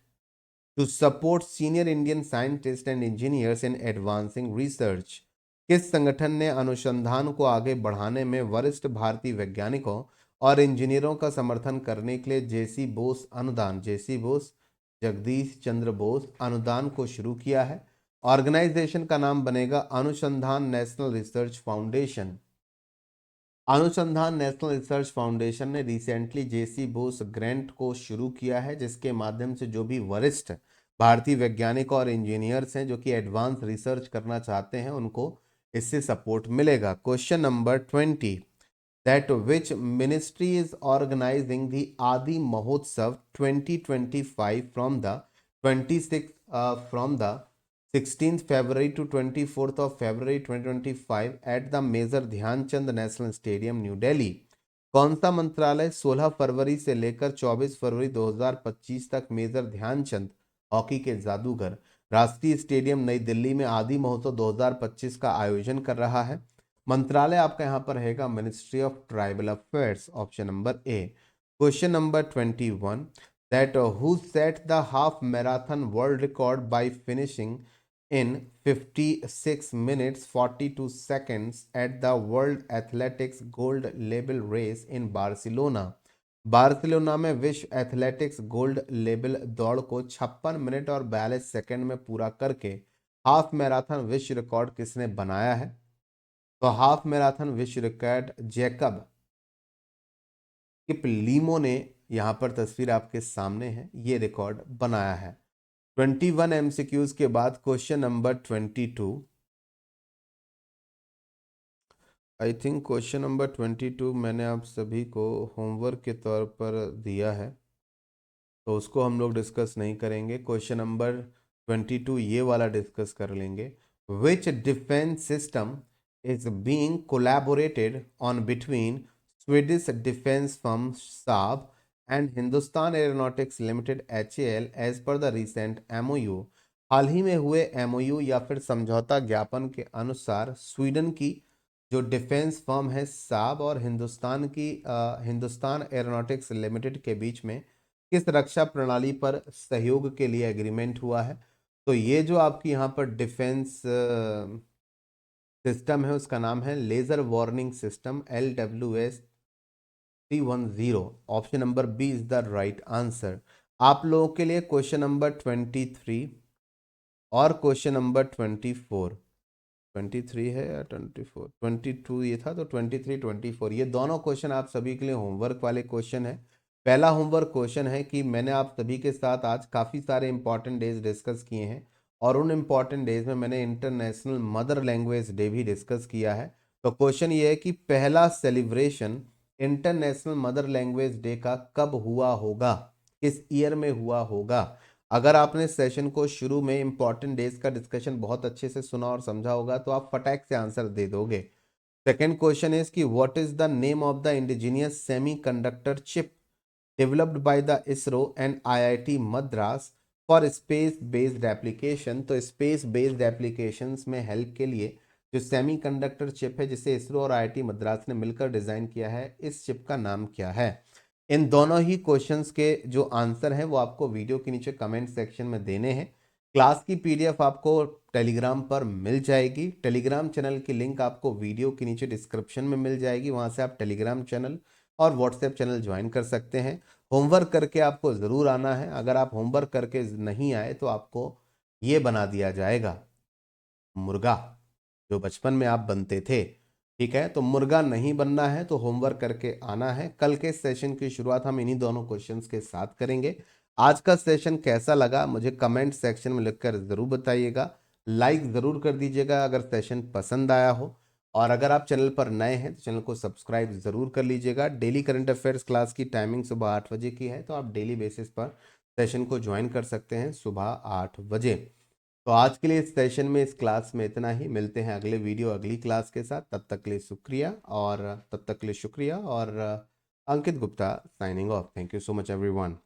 to support senior Indian scientist and engineers in advancing research? किस संगठन ने अनुसंधान को आगे बढ़ाने में वरिष्ठ भारतीय वैज्ञानिकों और इंजीनियरों का समर्थन करने के लिए जेसी बोस अनुदान, जेसी बोस जगदीश चंद्र बोस अनुदान को शुरू किया है? ऑर्गेनाइजेशन का नाम बनेगा अनुसंधान नेशनल रिसर्च फाउंडेशन। अनुसंधान नेशनल रिसर्च फाउंडेशन ने रिसेंटली जेसी बोस ग्रांट को शुरू किया है जिसके माध्यम से जो भी वरिष्ठ भारतीय वैज्ञानिक और इंजीनियर्स हैं जो कि एडवांस रिसर्च करना चाहते हैं उनको इससे सपोर्ट मिलेगा। Question number 20. That which ministry is organising the Aadi Mahotsav 2025 from the 16th February to 24th of February 2025 at the Major Dhyan Chand National Stadium New Delhi? कौन सा मंत्रालय 16 फरवरी से लेकर 24 फरवरी 2025 तक मेजर ध्यानचंद हॉकी के जादूगर राष्ट्रीय स्टेडियम नई दिल्ली में आदि महोत्सव 2025 का आयोजन कर रहा है? मंत्रालय आपका यहाँ पर रहेगा ministry of tribal affairs. Option number A. Question number 21. That who set the half marathon world record by finishing in 56 minutes 42 seconds at the World Athletics Gold Label Race in Barcelona? Barcelona में विश्व athletics gold level दौड़ को 56 minute और 42 second में पूरा करके half marathon विश्व record किसने बनाया है? तो हाफ मैराथन विश्व रिकॉर्ड जैकब किपलीमो ने, यहां पर तस्वीर आपके सामने है, ये रिकॉर्ड बनाया है। 21 एमसीक्यूज के बाद question number 22। I think question number 22 मैंने आप सभी को होमवर्क के तौर पर दिया है, तो उसको हम लोग डिस्कस नहीं करेंगे। क्वेश्चन नंबर 22 ये वाला डिस्कस कर लेंगे। Which defence system is being collaborated on between Swedish defence firm Saab and Hindustan aeronautics limited HAL as per the recent MOU? हाल ही में हुए MOU या फिर समझौता ज्ञापन के अनुसार स्वीडन की जो डिफेंस फर्म है साब और हिंदुस्तान एरोनॉटिक्स लिमिटेड के बीच में किस रक्षा प्रणाली पर सहयोग के लिए एग्रीमेंट हुआ है? तो ये जो आपकी यहाँ पर डिफेंस सिस्टम है उसका नाम है laser warning system, LWS-310। Option number B is the right answer. आप लोगों के लिए क्वेश्चन नंबर 23 और क्वेश्चन नंबर 24। 23 है या 24? 22 ये था, तो 23 24 ये दोनों क्वेश्चन आप सभी के लिए होमवर्क वाले क्वेश्चन है। पहला होमवर्क क्वेश्चन है कि मैंने आप सभी के साथ आज काफ़ी सारे इंपॉर्टेंट डेज डिस्कस किए हैं और उन इंपॉर्टेंट डेज में मैंने इंटरनेशनल मदर लैंग्वेज डे भी डिस्कस किया है। तो क्वेश्चन ये है कि पहला celebration international mother language day का कब हुआ होगा, किस ईयर में हुआ होगा? अगर आपने सेशन को शुरू में इंपॉर्टेंट डेज का डिस्कशन बहुत अच्छे से सुना और समझा होगा तो आप फटाक से आंसर दे दोगे। सेकेंड क्वेश्चन इज कि what is the name of the indigenous semiconductor chip developed by the ISRO and IIT Madras for space based application? तो स्पेस बेस्ड एप्लीकेशंस में हेल्प के लिए जो सेमीकंडक्टर चिप है जिसे इसरो और IIT मद्रास ने मिलकर डिजाइन किया है, इस चिप का नाम क्या है? इन दोनों ही क्वेश्चंस के जो आंसर हैं वो आपको वीडियो के नीचे कमेंट सेक्शन में देने हैं। क्लास की PDF आपको टेलीग्राम पर मिल जाएगी। टेलीग्राम चैनल की लिंक आपको वीडियो के नीचे डिस्क्रिप्शन में मिल जाएगी, वहां से आप टेलीग्राम चैनल और व्हाट्सएप चैनल ज्वाइन कर सकते हैं। होमवर्क करके आपको ज़रूर आना है। अगर आप होमवर्क करके नहीं आए तो आपको ये बना दिया जाएगा मुर्गा, जो बचपन में आप बनते थे। ठीक है, तो मुर्गा नहीं बनना है तो होमवर्क करके आना है। कल के सेशन की शुरुआत हम इन्हीं दोनों क्वेश्चंस के साथ करेंगे। आज का सेशन कैसा लगा मुझे कमेंट सेक्शन में लिखकर ज़रूर बताइएगा। लाइक ज़रूर कर दीजिएगा अगर सेशन पसंद आया हो, और अगर आप चैनल पर नए हैं तो चैनल को सब्सक्राइब ज़रूर कर लीजिएगा। डेली करंट अफेयर्स क्लास की टाइमिंग सुबह 8 बजे की है, तो आप डेली बेसिस पर सेशन को ज्वाइन कर सकते हैं सुबह 8 बजे। तो आज के लिए इस सेशन में, इस क्लास में इतना ही। मिलते हैं अगले वीडियो अगली क्लास के साथ। तब तक के लिए शुक्रिया और Ankit Gupta signing off. Thank you so much everyone.